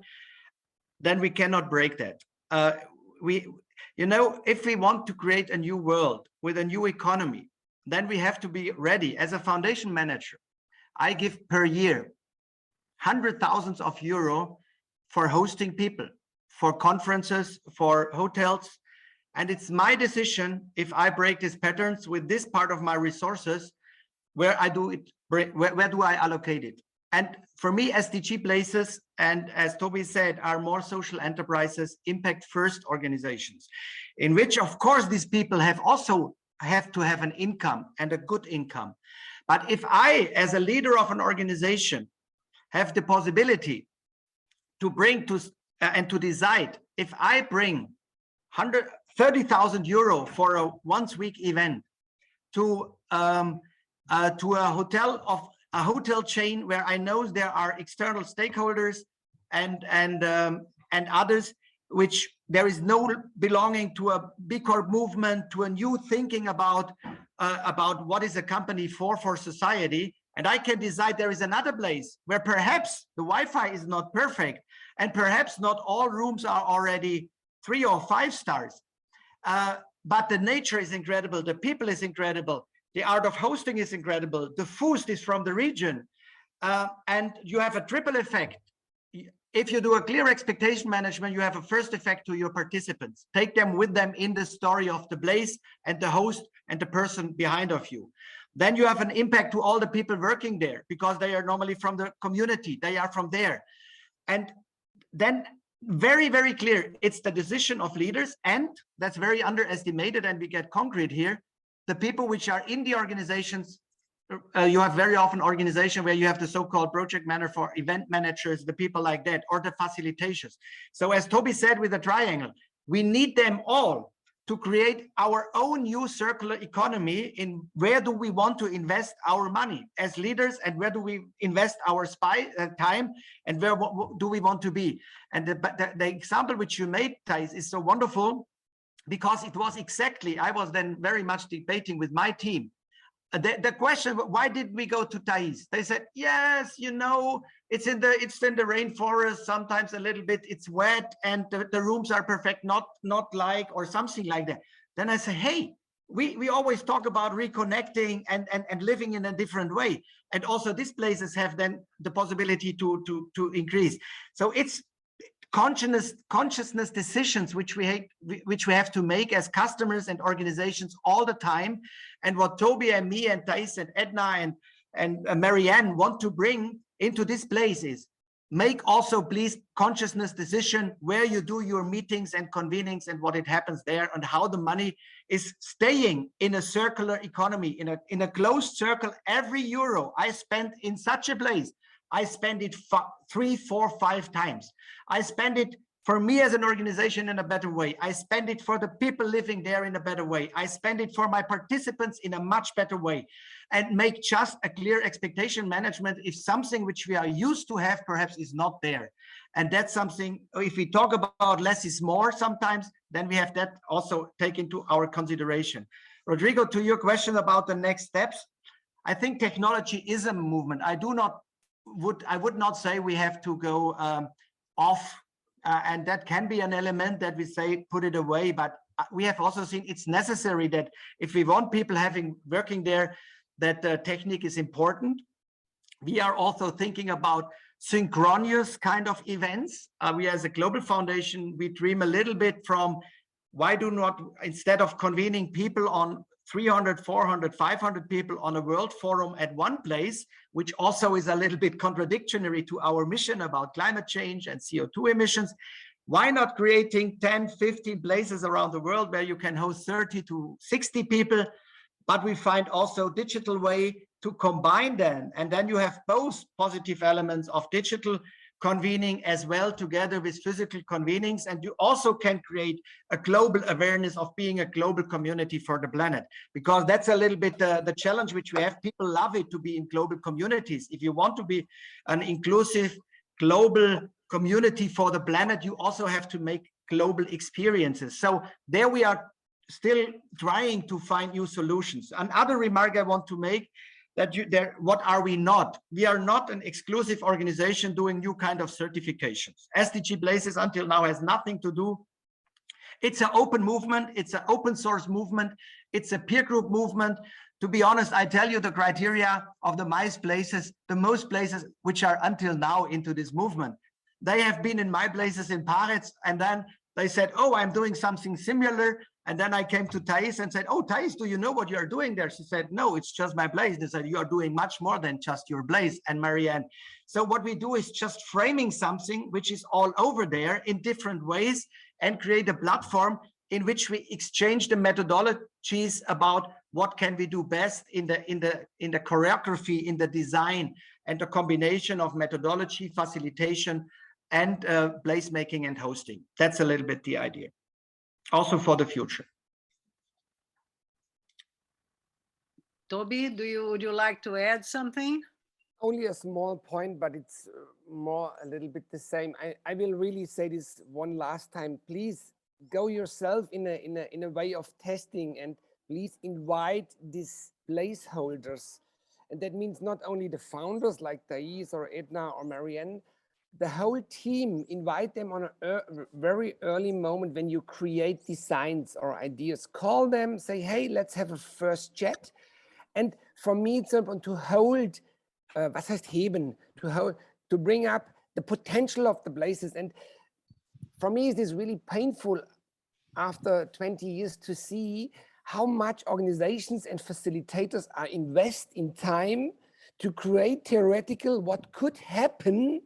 then we cannot break that. If we want to create a new world with a new economy, then we have to be ready. As a foundation manager, I give per year hundreds of thousands of euro for hosting people, for conferences, for hotels. And it's my decision if I break these patterns with this part of my resources, where do I allocate it? And for me, SDG places, and as Toby said, are more social enterprises, impact first organizations, in which, of course, these people have to have an income, and a good income. But if I, as a leader of an organization, have the possibility to bring and to decide, if I bring 30,000 euro for a once-week event to a hotel chain where I know there are external stakeholders and others, which there is no belonging to a B Corp movement, to a new thinking about what is a company for society, and I can decide there is another place where perhaps the Wi-Fi is not perfect, and perhaps not all rooms are already 3 or 5 stars. But the nature is incredible, the people is incredible, the art of hosting is incredible, the food is from the region, and you have a triple effect. If you do a clear expectation management, you have a first effect to your participants. Take them with them in the story of the place and the host and the person behind of you. Then you have an impact to all the people working there, because they are normally from the community, they are from there. And then very, very clear, it's the decision of leaders, and that's very underestimated, and we get concrete here, the people which are in the organizations. You have very often organization where you have the so-called project manager, for event managers, the people like that, or the facilitators. So as Toby said with the triangle, we need them all to create our own new circular economy. In where do we want to invest our money as leaders, and where do we invest our time, and where do we want to be? And the example which you made, Thijs, is so wonderful, because it was exactly, I was then very much debating with my team. The question, why did we go to Thais? They said, yes, it's in the rainforest, sometimes a little bit, it's wet, and the rooms are perfect, not like, or something like that. Then I say, hey, we always talk about reconnecting and living in a different way. And also these places have then the possibility to increase. So it's consciousness decisions which we have to make as customers and organizations all the time. And what Toby and me and Thais and Edna and Marianne want to bring into this place is make also please consciousness decision where you do your meetings and convenings and what it happens there, and how the money is staying in a circular economy, in a closed circle. Every euro I spend in such a place I spend it 3, 4, 5 times. I spend it for me as an organization in a better way. I spend it for the people living there in a better way. I spend it for my participants in a much better way, and make just a clear expectation management if something which we are used to have perhaps is not there. And that's something, if we talk about less is more sometimes, then we have that also take into our consideration. Rodrigo, to your question about the next steps, I think technology is a movement. I would not say we have to go off, and that can be an element that we say put it away, but we have also seen it's necessary that if we want people working there, that technique is important. We are also thinking about synchronous kind of events. We as a global foundation, we dream a little bit from why do not, instead of convening people on 300, 400, 500 people on a world forum at one place, which also is a little bit contradictory to our mission about climate change and CO2 emissions, why not creating 10, 15 places around the world where you can host 30 to 60 people, but we find also digital way to combine them. And then you have both positive elements of digital convening as well together with physical convenings, and you also can create a global awareness of being a global community for the planet, because that's a little bit the challenge which we have. People love it to be in global communities. If you want to be an inclusive global community for the planet, you also have to make global experiences. So there we are still trying to find new solutions. Another remark I want to make, that what are we not? We are not an exclusive organization doing new kind of certifications. SDG Places until now has nothing to do. It's an open movement. It's an open source movement. It's a peer group movement. To be honest, I tell you the criteria of the most places which are until now into this movement. They have been in my places in Paris, and then they said, oh, I'm doing something similar. And then I came to Thais and said, oh, Thais, do you know what you are doing there? She said, no, it's just my place. They said, you are doing much more than just your place. And Marianne. So what we do is just framing something which is all over there in different ways, and create a platform in which we exchange the methodologies about what can we do best in the choreography, in the design, and the combination of methodology, facilitation, and placemaking and hosting. That's a little bit the idea, also for the future. Toby, would you like to add something? Only a small point, but it's more a little bit the same. I will really say this one last time. Please go yourself in a way of testing, and please invite these placeholders. And that means not only the founders like Thais or Edna or Marianne, the whole team. Invite them on a very early moment when you create designs or ideas. Call them, say, hey, let's have a first chat. And for me, it's important to hold, was heißt heben, to bring up the potential of the places. And for me, it is really painful after 20 years to see how much organizations and facilitators are invest in time to create theoretical what could happen,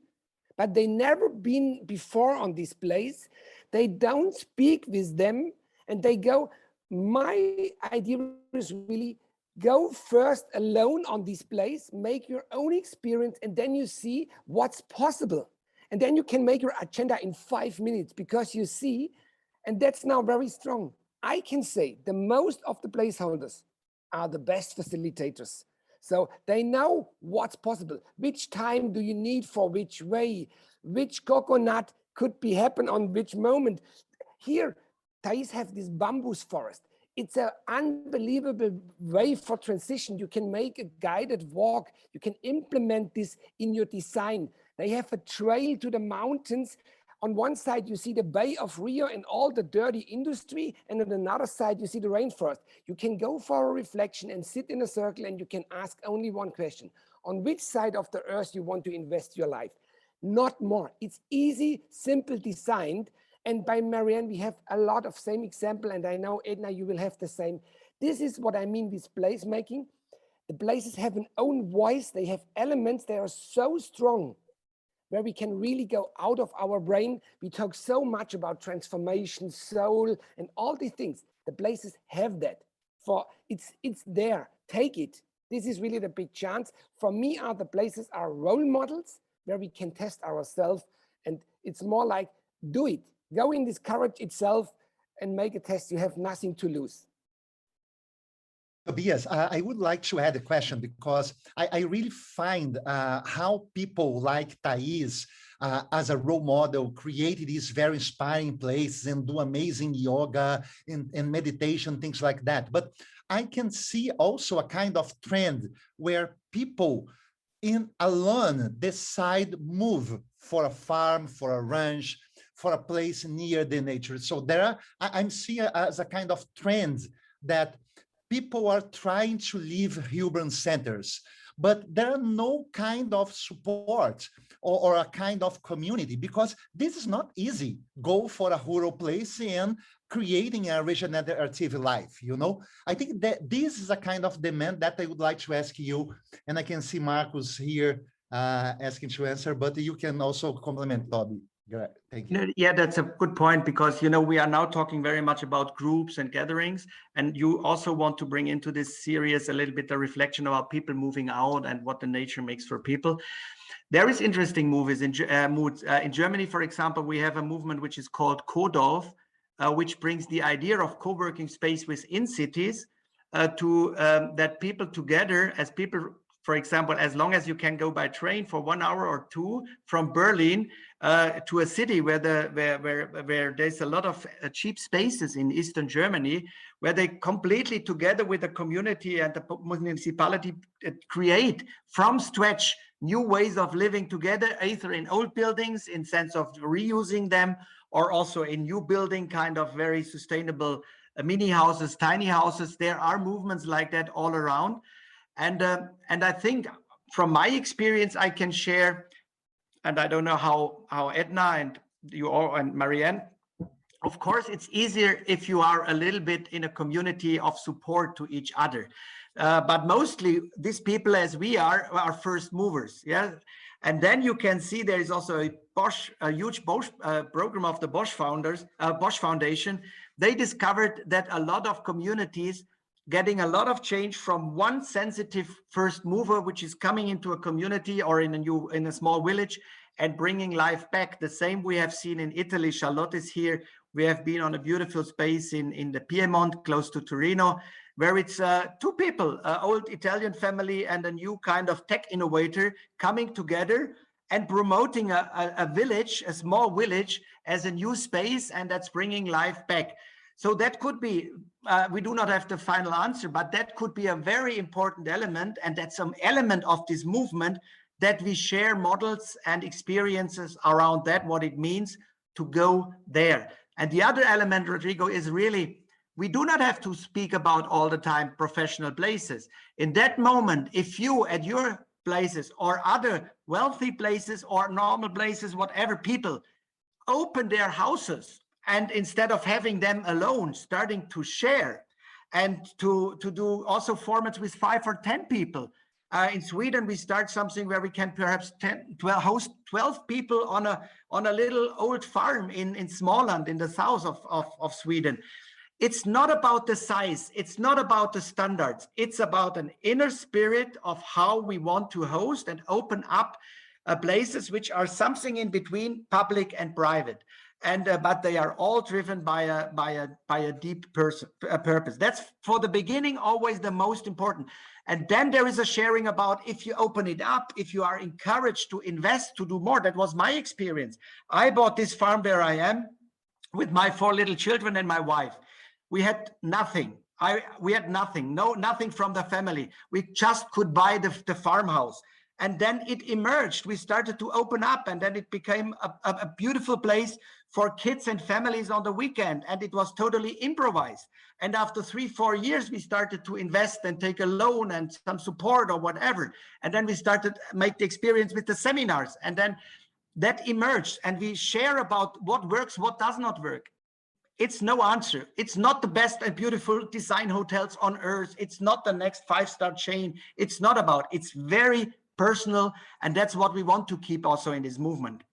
but they never been before on this place. They don't speak with them, and they go, my idea is really go first alone on this place, make your own experience, and then you see what's possible. And then you can make your agenda in 5 minutes, because you see, and that's now very strong. I can say the most of the placeholders are the best facilitators. So they know what's possible. Which time do you need for which way? Which coconut could be happen on which moment? Here, Thais have this bamboo forest. It's an unbelievable way for transition. You can make a guided walk. You can implement this in your design. They have a trail to the mountains. On one side, you see the Bay of Rio and all the dirty industry. And on another side, you see the rainforest. You can go for a reflection and sit in a circle, and you can ask only one question. On which side of the earth you want to invest your life? Not more. It's easy, simple designed. And by Marianne, we have a lot of same example. And I know, Edna, you will have the same. This is what I mean with placemaking. The places have an own voice. They have elements. They are so strong, where we can really go out of our brain. We talk so much about transformation, soul, and all these things. The places have that. For it's there. Take it. This is really the big chance. For me, the places are role models where we can test ourselves. And it's more like, do it. Go in this courage itself and make a test. You have nothing to lose. Tobias, I would like to add a question because I really find how people like Thais as a role model created these very inspiring places and do amazing yoga and meditation, things like that. But I can see also a kind of trend where people alone decide move for a farm, for a ranch, for a place near the nature. So I'm seeing as a kind of trend that people are trying to leave urban centers, but there are no kind of support or a kind of community, because this is not easy. Go for a rural place and creating a regenerative life, you know? I think that this is a kind of demand that I would like to ask you, and I can see Markus here asking to answer, but you can also complement, Toby. Thank you. Yeah, that's a good point, because, you know, we are now talking very much about groups and gatherings, and you also want to bring into this series a little bit the reflection about people moving out and what the nature makes for people. There is interesting movies in Germany, for example. We have a movement which is called Kodorf, which brings the idea of co-working space within cities to that people together as people. For example, as long as you can go by train for 1 hour or 2 from Berlin to a city where there's a lot of cheap spaces in Eastern Germany, where they completely together with the community and the municipality create from scratch new ways of living together, either in old buildings in sense of reusing them, or also in new building, kind of very sustainable mini houses, tiny houses. There are movements like that all around. And I think from my experience, I can share, and I don't know how Edna and you all and Marianne, of course, it's easier if you are a little bit in a community of support to each other. But mostly these people, as we are first movers. Yeah. And then you can see there is also a huge Bosch program of the Bosch Foundation. They discovered that a lot of communities getting a lot of change from one sensitive first mover, which is coming into a community or in a small village and bringing life back. The same we have seen in Italy. Charlotte is here. We have been on a beautiful space in the Piedmont, close to Torino, where it's 2 people, an old Italian family and a new kind of tech innovator coming together and promoting a village, a small village, as a new space, and that's bringing life back. So that could be, we do not have the final answer, but that could be a very important element, and that's some element of this movement, that we share models and experiences around that, what it means to go there. And the other element, Rodrigo, is really, we do not have to speak about all the time professional places. In that moment, if you at your places or other wealthy places or normal places, whatever, people open their houses, and instead of having them alone, starting to share and to do also formats with 5 or 10 people. In Sweden, we start something where we can perhaps host 12 people on a little old farm in Småland, in the south of Sweden. It's not about the size. It's not about the standards. It's about an inner spirit of how we want to host and open up places which are something in between public and private. And but they are all driven by a deep purpose. That's for the beginning always the most important. And then there is a sharing about, if you open it up, if you are encouraged to invest, to do more. That was my experience. I bought this farm where I am with my 4 little children and my wife. We had nothing. We had nothing. Nothing from the family. We just could buy the farmhouse. And then it emerged. We started to open up, and then it became a beautiful place for kids and families on the weekend. And it was totally improvised. And after 3-4 years, we started to invest and take a loan and some support or whatever. And then we started to make the experience with the seminars. And then that emerged, and we share about what works, what does not work. It's no answer. It's not the best and beautiful design hotels on earth. It's not the next 5-star chain. It's not about, it's very personal, and that's what we want to keep also in this movement.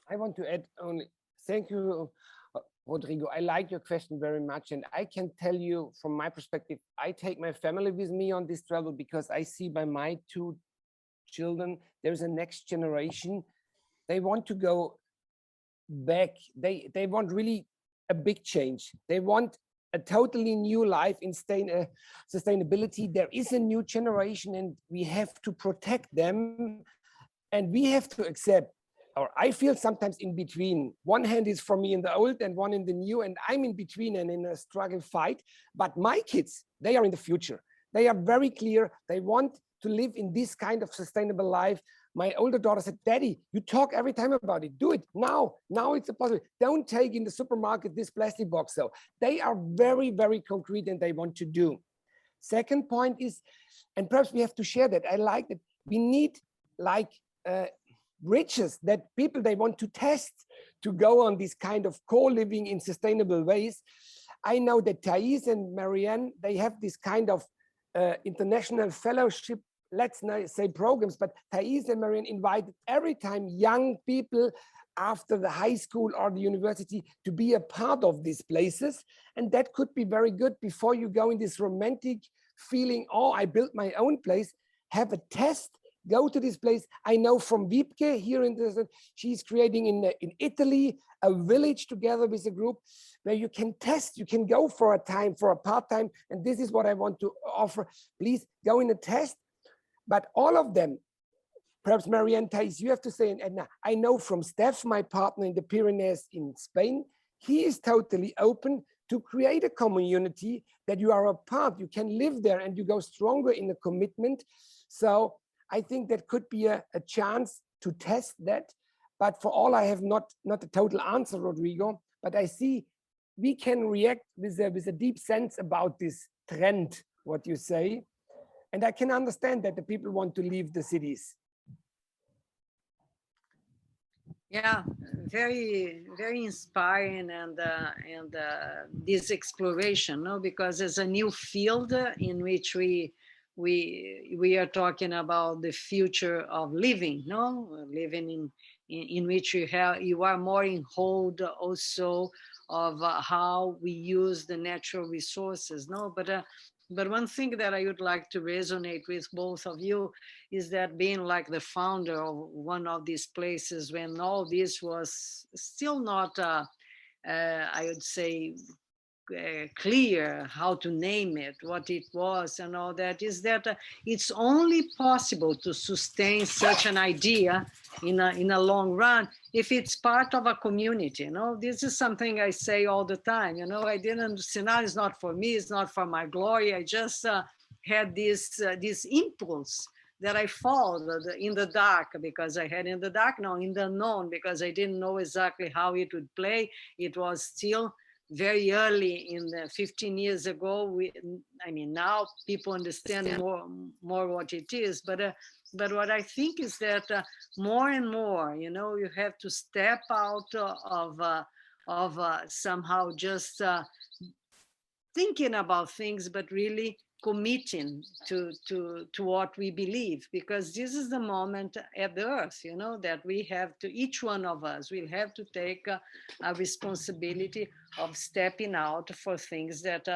I want to add only, thank you, Rodrigo, I like your question very much. And I can tell you from my perspective, I take my family with me on this travel because I see by my 2 children, there's a next generation. They want to go back. They want really a big change. They want a totally new life in sustainability. There is a new generation and we have to protect them, and we have to accept, or I feel sometimes in between. One hand is for me in the old and one in the new, and I'm in between and in a struggle fight. But my kids, they are in the future. They are very clear. They want to live in this kind of sustainable life. My older daughter said, Daddy, you talk every time about it. Do it now. Now it's a possibility. Don't take in the supermarket this plastic box. So they are very, very concrete and they want to do. Second point is, and perhaps we have to share that. I like that we need like bridges that people, they want to test to go on this kind of co-living in sustainable ways. I know that Thais and Marianne, they have this kind of international fellowship, let's not say programs, but Thais and Marianne invited every time young people after the high school or the university to be a part of these places. And that could be very good before you go in this romantic feeling, oh, I built my own place, have a test, go to this place. I know from Wiebke here in this, she's creating in Italy, a village together with a group where you can test, you can go for a time, for a part-time, and this is what I want to offer. Please go in a test. But all of them, perhaps Marianne, Thais, you have to say, and Edna, I know from Steph, my partner in the Pyrenees in Spain, he is totally open to create a community that you are a part, you can live there and you go stronger in the commitment. So I think that could be a chance to test that. But for all, I have not a total answer, Rodrigo, but I see we can react with a deep sense about this trend, what you say. And I can understand that the people want to leave the cities. Yeah, very, very inspiring, and this exploration, no? Because it's a new field in which we are talking about the future of living, no? Living in which you are more in hold also of how we use the natural resources, no? But one thing that I would like to resonate with both of you is that being like the founder of one of these places when all this was still not, I would say, clear how to name it, what it was and all that, is that it's only possible to sustain such an idea in a long run if it's part of a community. You know, this is something I say all the time. You know, I didn't, Sinal is not for me, it's not for my glory. I just had this impulse that I followed in the dark, because I had in the dark, no, in the unknown, because I didn't know exactly how it would play. It was still very early in the 15 years ago. I mean, now people understand more what it is, but what I think is that more and more, you know, you have to step out of somehow just thinking about things, but really committing to what we believe, because this is the moment at the earth, you know, that we have to, each one of us will have to take a responsibility of stepping out for things that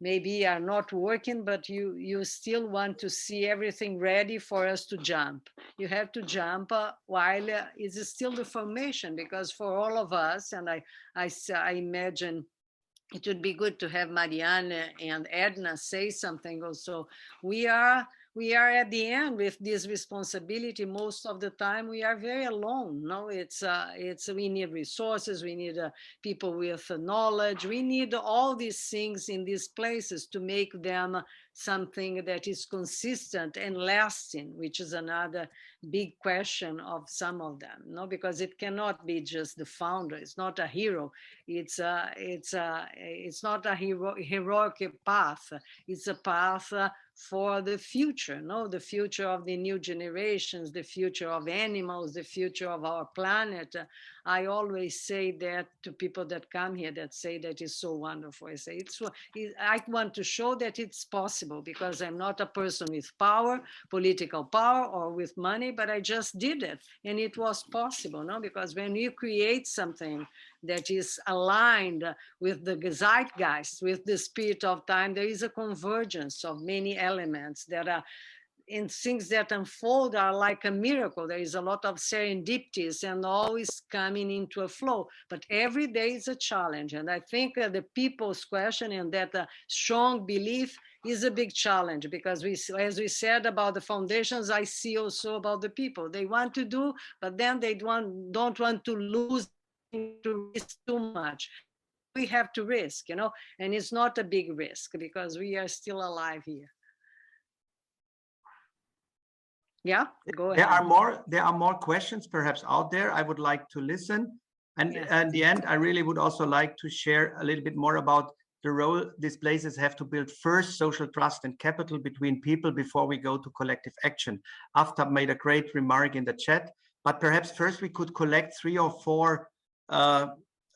maybe are not working, but you still want to see everything ready for us to jump. You have to jump while it's still the formation, because for all of us, and I imagine it would be good to have Marianne and Edna say something also. We are at the end with this responsibility. Most of the time we are very alone. No, it's we need resources, we need people with knowledge, we need all these things in these places to make them something that is consistent and lasting, which is another big question of some of them. No, because it cannot be just the founder. It's not a hero. It's not a heroic path. It's a path for the future, no, the future of the new generations, the future of animals, the future of our planet. I always say that to people that come here that say that is so wonderful. I say I want to show that it's possible, because I'm not a person with power, political power, or with money, but I just did it, and it was possible, no? Because when you create something that is aligned with the zeitgeist, with the spirit of time. There is a convergence of many elements that are in things that unfold are like a miracle. There is a lot of serendipities and always coming into a flow, but every day is a challenge. And I think the people's question and that strong belief is a big challenge, because as we said about the foundations, I see also about the people. They want to do, but then they don't want to lose, to risk too much. We have to risk, you know, and it's not a big risk because we are still alive here. Yeah, go ahead. There are more questions perhaps out there. I would like to listen. And in the end, I really would also like to share a little bit more about the role these places have to build first social trust and capital between people before we go to collective action. Aftab made a great remark in the chat, but perhaps first we could collect 3 or 4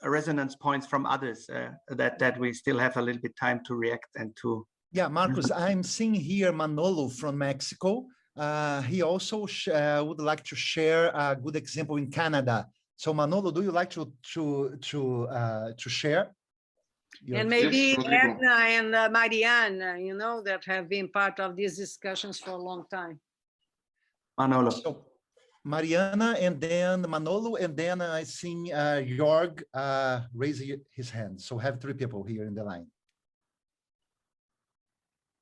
resonance points from others that we still have a little bit time to react and to. Yeah, Markus, I'm seeing here Manolo from Mexico. He also would like to share a good example in Canada. So Manolo, do you like to share? And maybe Edna and Marianne, you know, that have been part of these discussions for a long time. Manolo. So Mariana, and then Manolo, and then I see Jorg raising his hand. So have 3 people here in the line.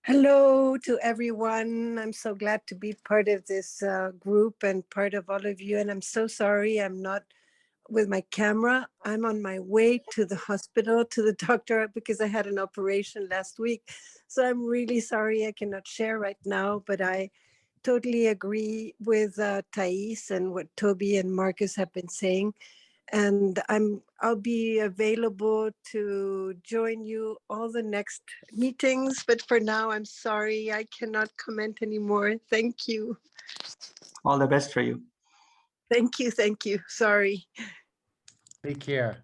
Hello to everyone. I'm so glad to be part of this group and part of all of you. And I'm so sorry I'm not with my camera. I'm on my way to the hospital, to the doctor, because I had an operation last week. So I'm really sorry I cannot share right now, but I totally agree with Thais and what Toby and Markus have been saying. And I'll be available to join you all the next meetings. But for now, I'm sorry, I cannot comment anymore. Thank you. All the best for you. Thank you. Thank you. Sorry. Take care.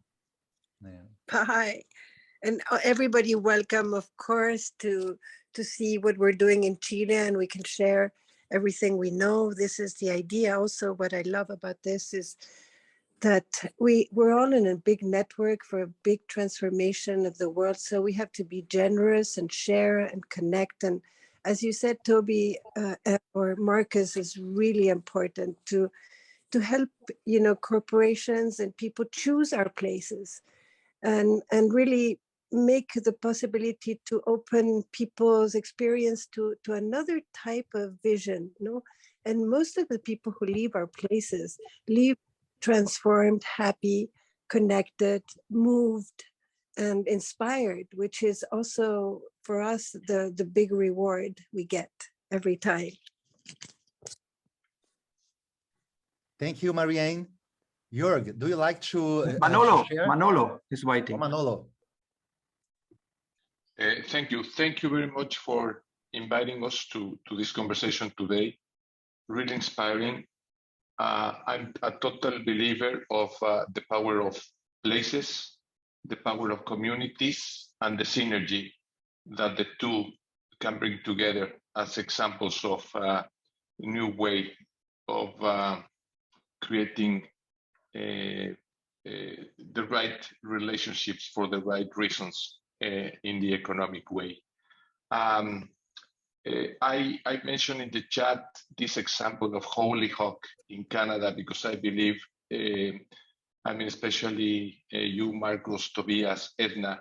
Bye. And everybody welcome, of course, to see what we're doing in Chile, and we can share everything we know. This is the idea. Also, what I love about this is that we're all in a big network for a big transformation of the world. So we have to be generous and share and connect. And as you said, Toby or Markus, is really important to help, you know, corporations and people choose our places and really make the possibility to open people's experience to another type of vision, you know? And most of the people who leave our places leave transformed, happy, connected, moved, and inspired, which is also for us the big reward we get every time. Thank you, Marianne. Jorg, do you like to share? Manolo is waiting. Oh, Manolo. Thank you. Thank you very much for inviting us to this conversation today. Really inspiring. I'm a total believer of the power of places, the power of communities, and the synergy that the two can bring together as examples of a new way of creating the right relationships for the right reasons in the economic way. I mentioned in the chat this example of Hollyhock in Canada because I believe, I mean, especially you, Markus, Tobias, Edna,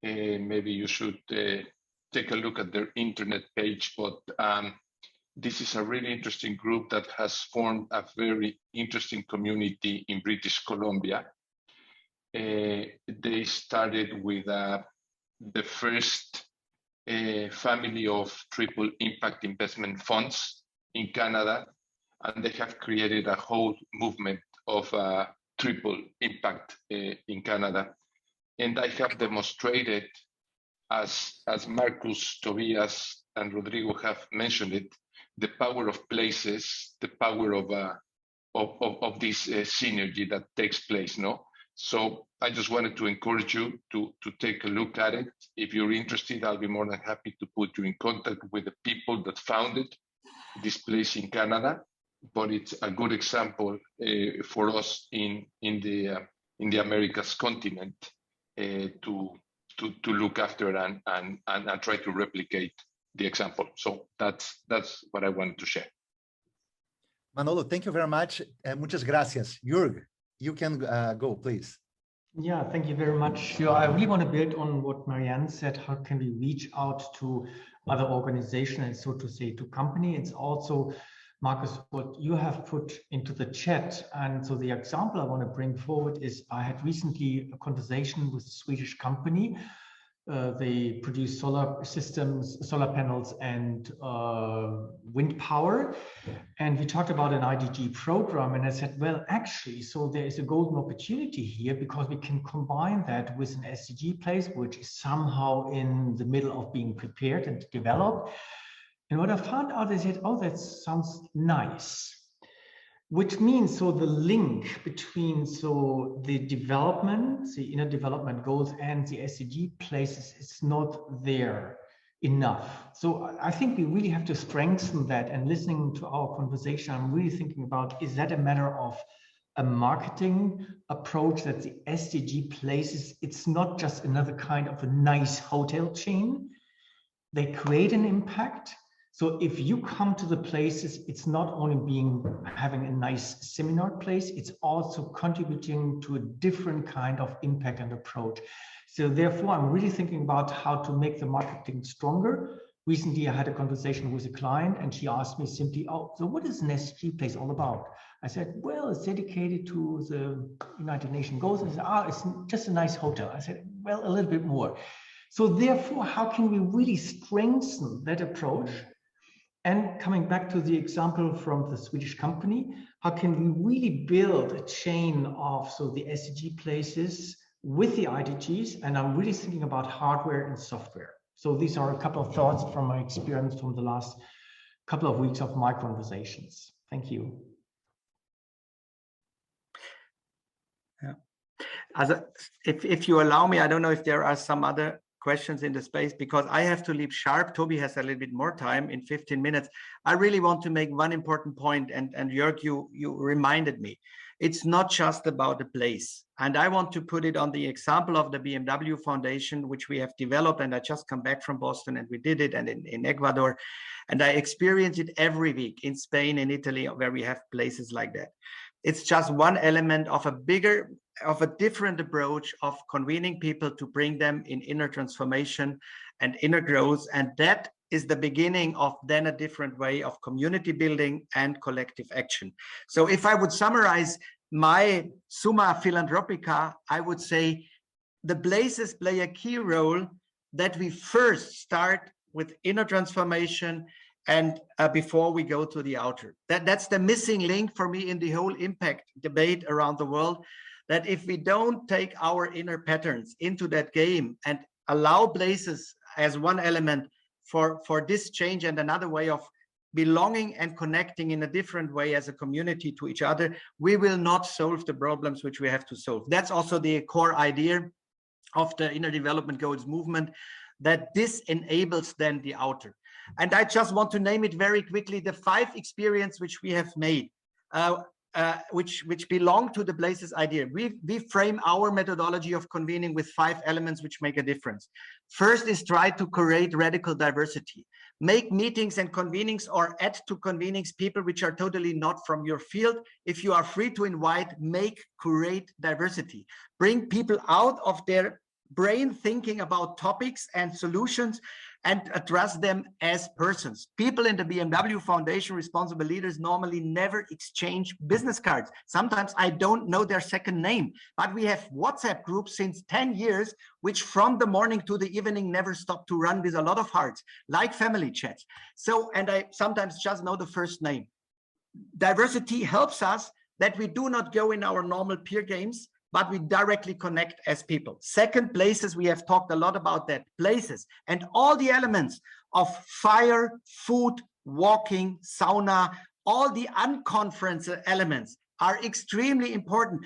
maybe you should take a look at their internet page, but this is a really interesting group that has formed a very interesting community in British Columbia. They started with the first family of triple impact investment funds in Canada, and they have created a whole movement of triple impact in Canada. And I have demonstrated, as Markus, Tobias, and Rodrigo have mentioned it, the power of places, the power of this synergy that takes place, no? So I just wanted to encourage you to take a look at it. If you're interested, I'll be more than happy to put you in contact with the people that founded this place in Canada. But it's a good example for us in the in the Americas continent to look after and try to replicate the example. So that's what I wanted to share. Manolo, thank you very much. Muchas gracias. Jörg, you can go, please. Yeah, thank you very much. I really want to build on what Marianne said. How can we reach out to other organizations and, so to say, to company? It's also, Markus, what you have put into the chat. And so the example I want to bring forward is I had recently a conversation with a Swedish company. They produce solar systems, solar panels, and wind power. And we talked about an IDG program, and I said, well, actually, so there is a golden opportunity here because we can combine that with an SDG place, which is somehow in the middle of being prepared and developed. And what I found out is that, oh, that sounds nice. Which means, so the link between the development, the inner development goals and the SDG places is not there enough. So I think we really have to strengthen that. And listening to our conversation, I'm really thinking about, is that a matter of a marketing approach that the SDG places? It's not just another kind of a nice hotel chain. They create an impact. So if you come to the places, it's not only having a nice seminar place, it's also contributing to a different kind of impact and approach. So therefore, I'm really thinking about how to make the marketing stronger. Recently, I had a conversation with a client and she asked me simply, oh, so what is an SDG place all about? I said, well, it's dedicated to the United Nations goals. I said, it's just a nice hotel. I said, well, a little bit more. So therefore, how can we really strengthen that approach? And coming back to the example from the Swedish company, how can we really build a chain of the SDG places with the IDGs? And I'm really thinking about hardware and software. So these are a couple of thoughts from my experience from the last couple of weeks of my conversations. Thank you. Yeah. If you allow me, I don't know if there are some other questions in the space, because I have to leave sharp. Toby has a little bit more time in 15 minutes. I really want to make one important point, and Jörg, you reminded me. It's not just about the place. And I want to put it on the example of the BMW Foundation, which we have developed. And I just come back from Boston and we did it, and in Ecuador. And I experience it every week in Spain and Italy, where we have places like that. It's just one element of a different approach of convening people to bring them in inner transformation and inner growth. And that is the beginning of then a different way of community building and collective action. So if I would summarize my Summa Philanthropica, I would say the places play a key role, that we first start with inner transformation and before we go to the outer. That's the missing link for me in the whole impact debate around the world, that if we don't take our inner patterns into that game and allow places as one element for this change and another way of belonging and connecting in a different way as a community to each other, we will not solve the problems which we have to solve. That's also the core idea of the Inner Development Goals movement, that this enables then the outer. And I just want to name it very quickly, the 5 experiences which we have made, which belong to the places idea. We frame our methodology of convening with 5 elements which make a difference. First is try to create radical diversity. Make meetings and convenings, or add to convenings people which are totally not from your field. If you are free to invite, create diversity. Bring people out of their brain thinking about topics and solutions and address them as persons. People in the BMW Foundation, responsible leaders, normally never exchange business cards. Sometimes I don't know their second name, but we have WhatsApp groups since 10 years, which from the morning to the evening never stop to run with a lot of hearts, like family chats. So, and I sometimes just know the first name. Diversity helps us that we do not go in our normal peer games, but we directly connect as people. Second, places, we have talked a lot about that. Places and all the elements of fire, food, walking, sauna, all the unconference elements are extremely important.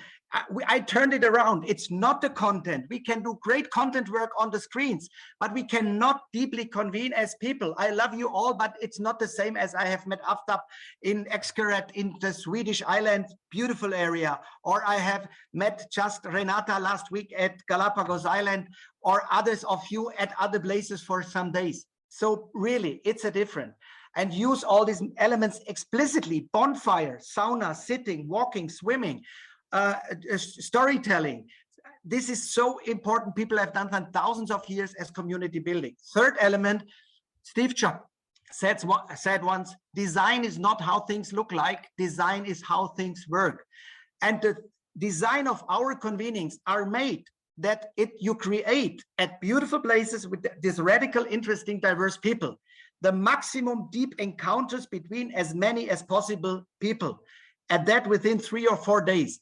I turned it around. It's not the content. We can do great content work on the screens, but we cannot deeply convene as people. I love you all, but it's not the same as I have met Aftab in Xcaret in the Swedish island, beautiful area, or I have met just Renata last week at Galapagos Island, or others of you at other places for some days. So really, it's a different. And use all these elements explicitly: bonfire, sauna, sitting, walking, swimming, storytelling. This is so important. People have done that thousands of years as community building. Third element, Steve Jobs said once, design is not how things look like, design is how things work. And the design of our convenings are made that you create at beautiful places with this radical, interesting, diverse people, the maximum deep encounters between as many as possible people, and that within 3 or 4 days.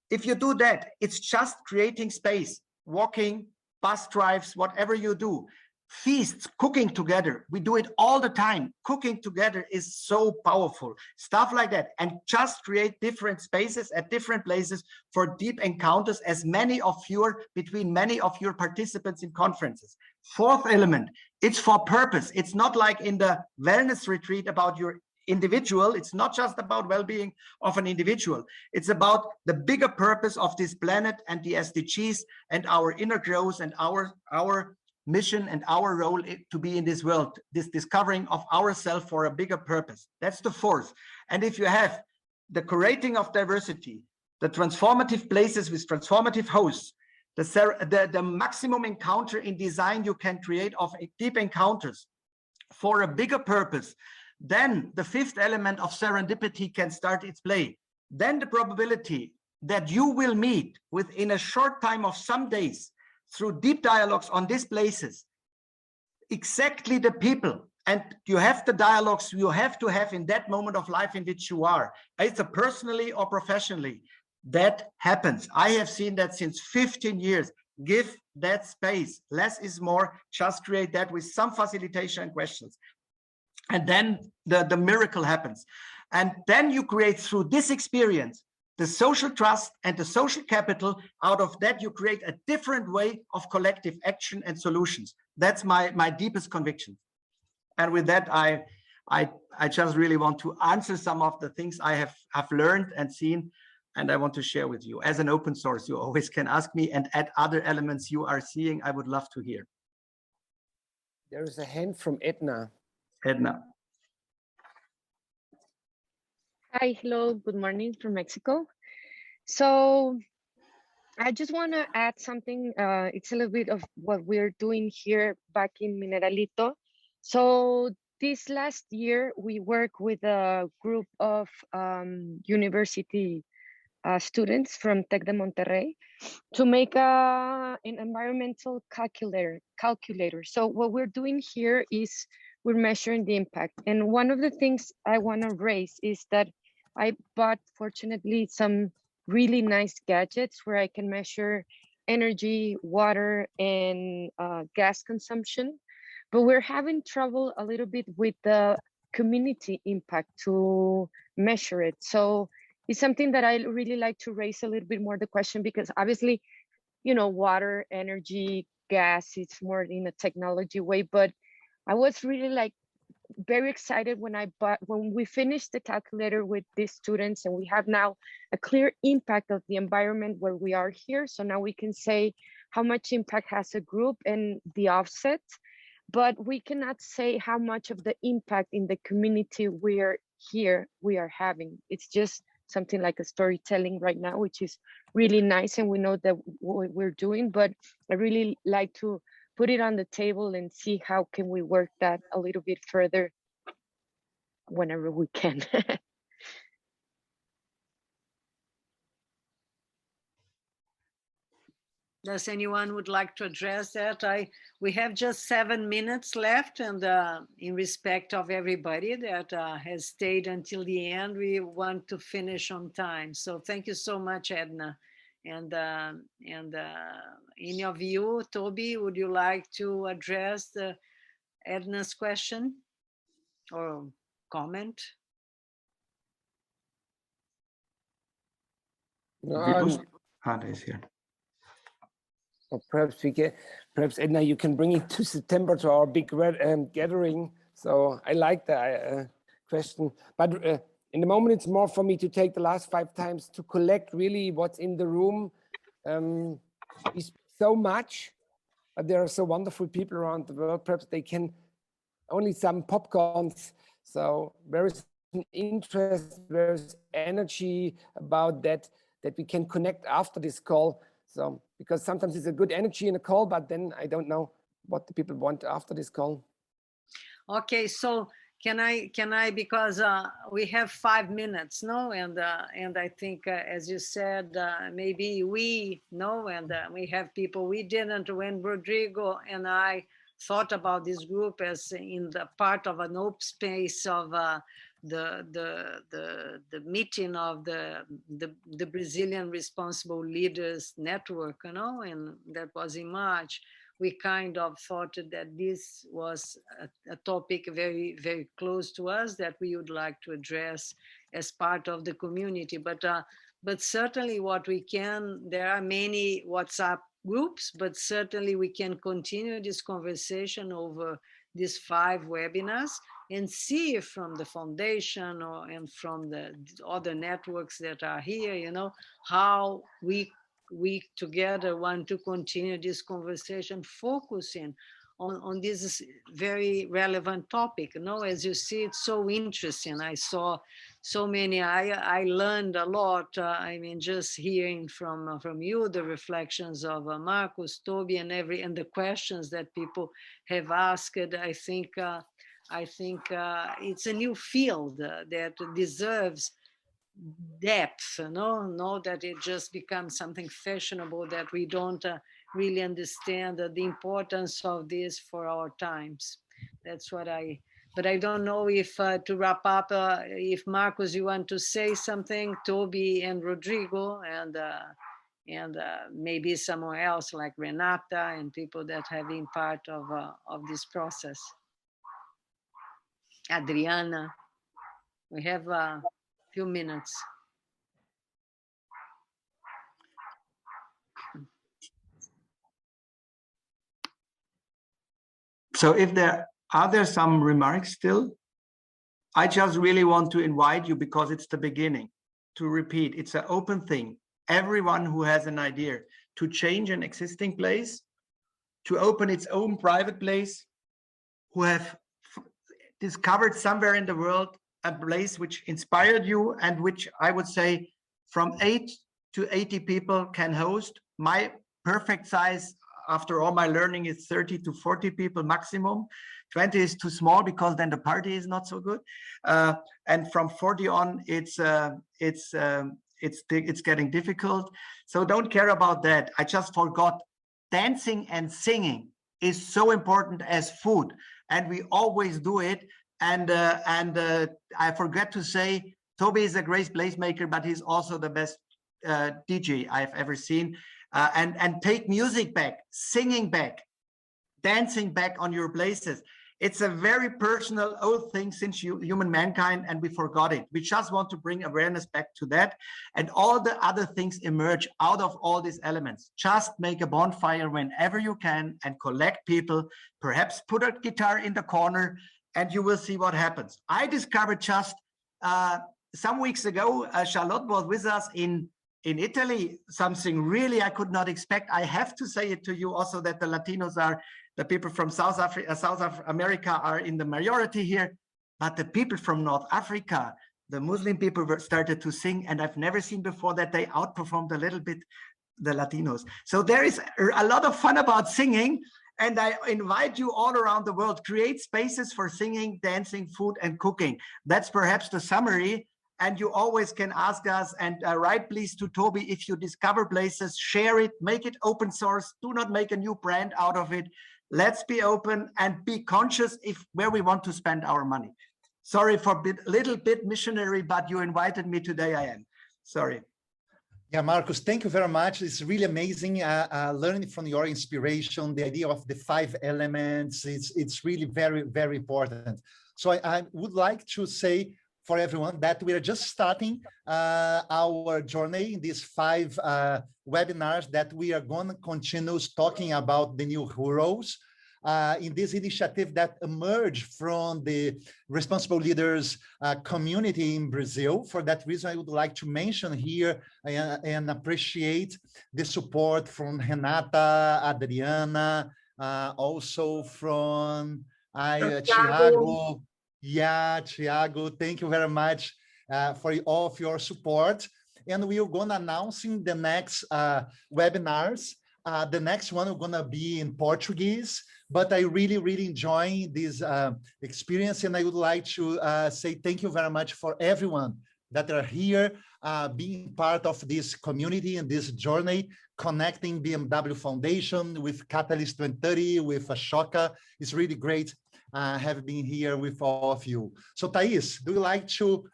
If you do that, it's just creating space, walking, bus drives, whatever you do, feasts, cooking together. We do it all the time. Cooking together is so powerful, stuff like that. And just create different spaces at different places for deep encounters, as many of between many of your participants in conferences. Fourth element, it's for purpose. It's not like in the wellness retreat about your individual. It's not just about well-being of an individual. It's about the bigger purpose of this planet and the SDGs and our inner growth and our mission and our role to be in this world, this discovering of ourselves for a bigger purpose. That's the fourth. And if you have the curating of diversity, the transformative places with transformative hosts, the maximum encounter in design you can create of deep encounters for a bigger purpose, then the fifth element of serendipity can start its play. Then the probability that you will meet within a short time of some days through deep dialogues on these places, exactly the people, and you have the dialogues you have to have in that moment of life in which you are, either personally or professionally. That happens. I have seen that since 15 years. Give that space. Less is more. Just create that with some facilitation and questions. And then the miracle happens. And then you create through this experience the social trust and the social capital. Out of that, you create a different way of collective action and solutions. That's my deepest conviction. And with that, I just really want to answer some of the things I have learned and seen, and I want to share with you. As an open source, you always can ask me and add other elements you are seeing. I would love to hear. There is a hand from Edna. Edna. Hi, hello, good morning from Mexico. So I just want to add something. It's a little bit of what we're doing here back in Mineralito. So this last year, we worked with a group of university students from Tec de Monterrey to make an environmental calculator. So what we're doing here is we're measuring the impact. And one of the things I want to raise is that I bought, fortunately, some really nice gadgets where I can measure energy, water, and gas consumption. But we're having trouble a little bit with the community impact to measure it. So it's something that I really like to raise a little bit more the question, because obviously, you know, water, energy, gas, it's more in a technology way. But I was really like very excited when we finished the calculator with these students, and we have now a clear impact of the environment where we are here. So now we can say how much impact has a group and the offset, but we cannot say how much of the impact in the community we are having. It's just something like a storytelling right now, which is really nice, and we know that what we're doing, but I really like to put it on the table and see how can we work that a little bit further whenever we can. Does anyone would like to address that? We have just 7 minutes left, and in respect of everybody that has stayed until the end, we want to finish on time. So thank you so much, Edna. And any of you, Toby, would you like to address Edna's question or comment? Is here. Or perhaps perhaps Edna, you can bring it to September to our big gathering. So I like the question, but in the moment it's more for me to take the last 5 times to collect really what's in the room. We speak so much, but there are so wonderful people around the world. Perhaps they can only some popcorns. So there is an interest, there's energy about that we can connect after this call. So because sometimes it's a good energy in a call, but then I don't know what the people want after this call. Okay, so can I because we have 5 minutes, no? And I think as you said, maybe we know, and we have people we didn't. When Rodrigo and I thought about this group as in the part of an open space of the meeting of the Brazilian Responsible Leaders Network, you know, and that was in March. We kind of thought that this was a topic very, very close to us that we would like to address as part of the community. But certainly what we can, there are many WhatsApp groups, but certainly we can continue this conversation over these 5 webinars and see from the foundation and from the other networks that are here, you know, how we together want to continue this conversation, focusing on this very relevant topic. You know, as you see, it's so interesting. I saw so many, I learned a lot. I mean, just hearing from you, the reflections of Markus, Toby, and the questions that people have asked. I think it's a new field that deserves depth, not that it just becomes something fashionable that we don't really understand the importance of this for our times. That's what but I don't know if to wrap up, if Markus, you want to say something, Toby and Rodrigo, and maybe someone else like Renata and people that have been part of this process. Adriana, we have few minutes. So if there are some remarks still, I just really want to invite you, because it's the beginning, to repeat, it's an open thing. Everyone who has an idea to change an existing place, to open its own private place, who have discovered somewhere in the world a place which inspired you and which I would say from 8 to 80 people can host. My perfect size after all my learning is 30 to 40 people maximum. 20 is too small because then the party is not so good. And from 40 on, it's getting difficult. So don't care about that. I just forgot, dancing and singing is so important as food, and we always do it. And I forgot to say, Toby is a great placemaker, but he's also the best DJ I've ever seen. And take music back, singing back, dancing back on your places. It's a very personal old thing since human mankind, and we forgot it. We just want to bring awareness back to that, and all the other things emerge out of all these elements. Just make a bonfire whenever you can and collect people, perhaps put a guitar in the corner, and you will see what happens. I discovered just some weeks ago, Charlotte was with us in Italy, something really I could not expect. I have to say it to you also that the Latinos are, the people from South America are in the majority here, but the people from North Africa, the Muslim people started to sing, and I've never seen before that they outperformed a little bit the Latinos. So there is a lot of fun about singing, and I invite you all around the world, create spaces for singing, dancing, food, and cooking. That's perhaps the summary. And you always can ask us, and write please to Toby if you discover places, share it, make it open source, do not make a new brand out of it. Let's be open and be conscious where we want to spend our money. Sorry for a little bit missionary, but you invited me today, I am. Sorry. Yeah, Markus, thank you very much. It's really amazing learning from your inspiration, the idea of the 5 elements. It's really very, very important. So I would like to say, for everyone that we are just starting our journey in these 5 webinars that we are going to continue talking about the new rules in this initiative that emerged from the Responsible Leaders community in Brazil. For that reason, I would like to mention here and appreciate the support from Renata, Adriana, also from Thiago. Yeah, Thiago, thank you very much for all of your support. And we are going to announce in the next webinars. The next one is going to be in Portuguese, but I really enjoy this experience, and I would like to say thank you very much for everyone that are here, being part of this community and this journey, connecting BMW Foundation with Catalyst 2030, with Ashoka. It's really great have been here with all of you. So Thais, do you like to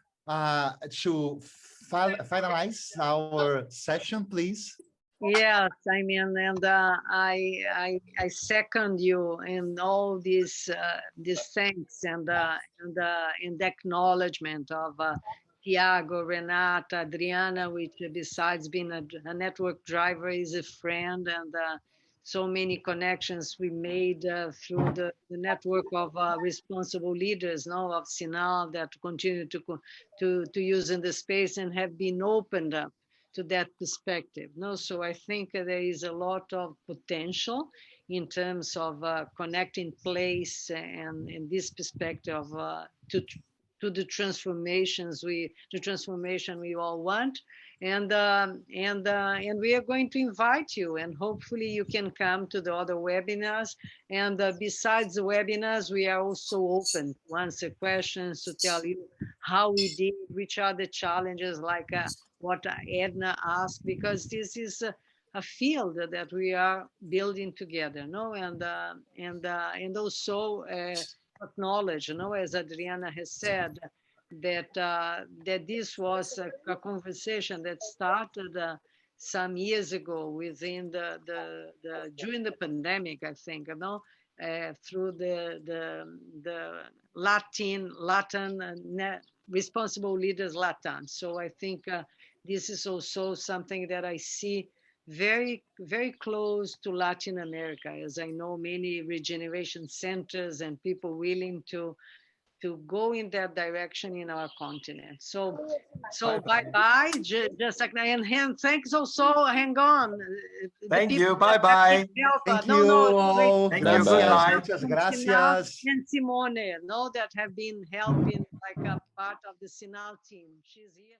finalize our session, please? Yes, I mean, and I second you in all these thanks and the acknowledgement of Thiago, Renata, Adriana, which besides being a network driver is a friend, and so many connections we made through the network of responsible leaders, of Sinal, that continue to use in the space and have been opened up to that perspective. So I think there is a lot of potential in terms of connecting place and in this perspective to the transformation we all want. And we are going to invite you, and hopefully you can come to the other webinars. And besides the webinars, we are also open to answer questions, to tell you how we did, which are the challenges, like what Edna asked, because this is a field that we are building together, and also acknowledge, as Adriana has said, that this was a conversation that started some years ago within during the pandemic, I think, through the Latin Responsible Leaders Latam. So I think this is also something that I see very, very close to Latin America, as I know many regeneration centers and people willing to go in that direction in our continent. So bye-bye. Just like, and thanks also, hang on. Thank you, bye-bye. Thank you all. Thank you, goodbye. Muchas gracias. And Simone, that have been helping like a part of the Sinal team. She's here.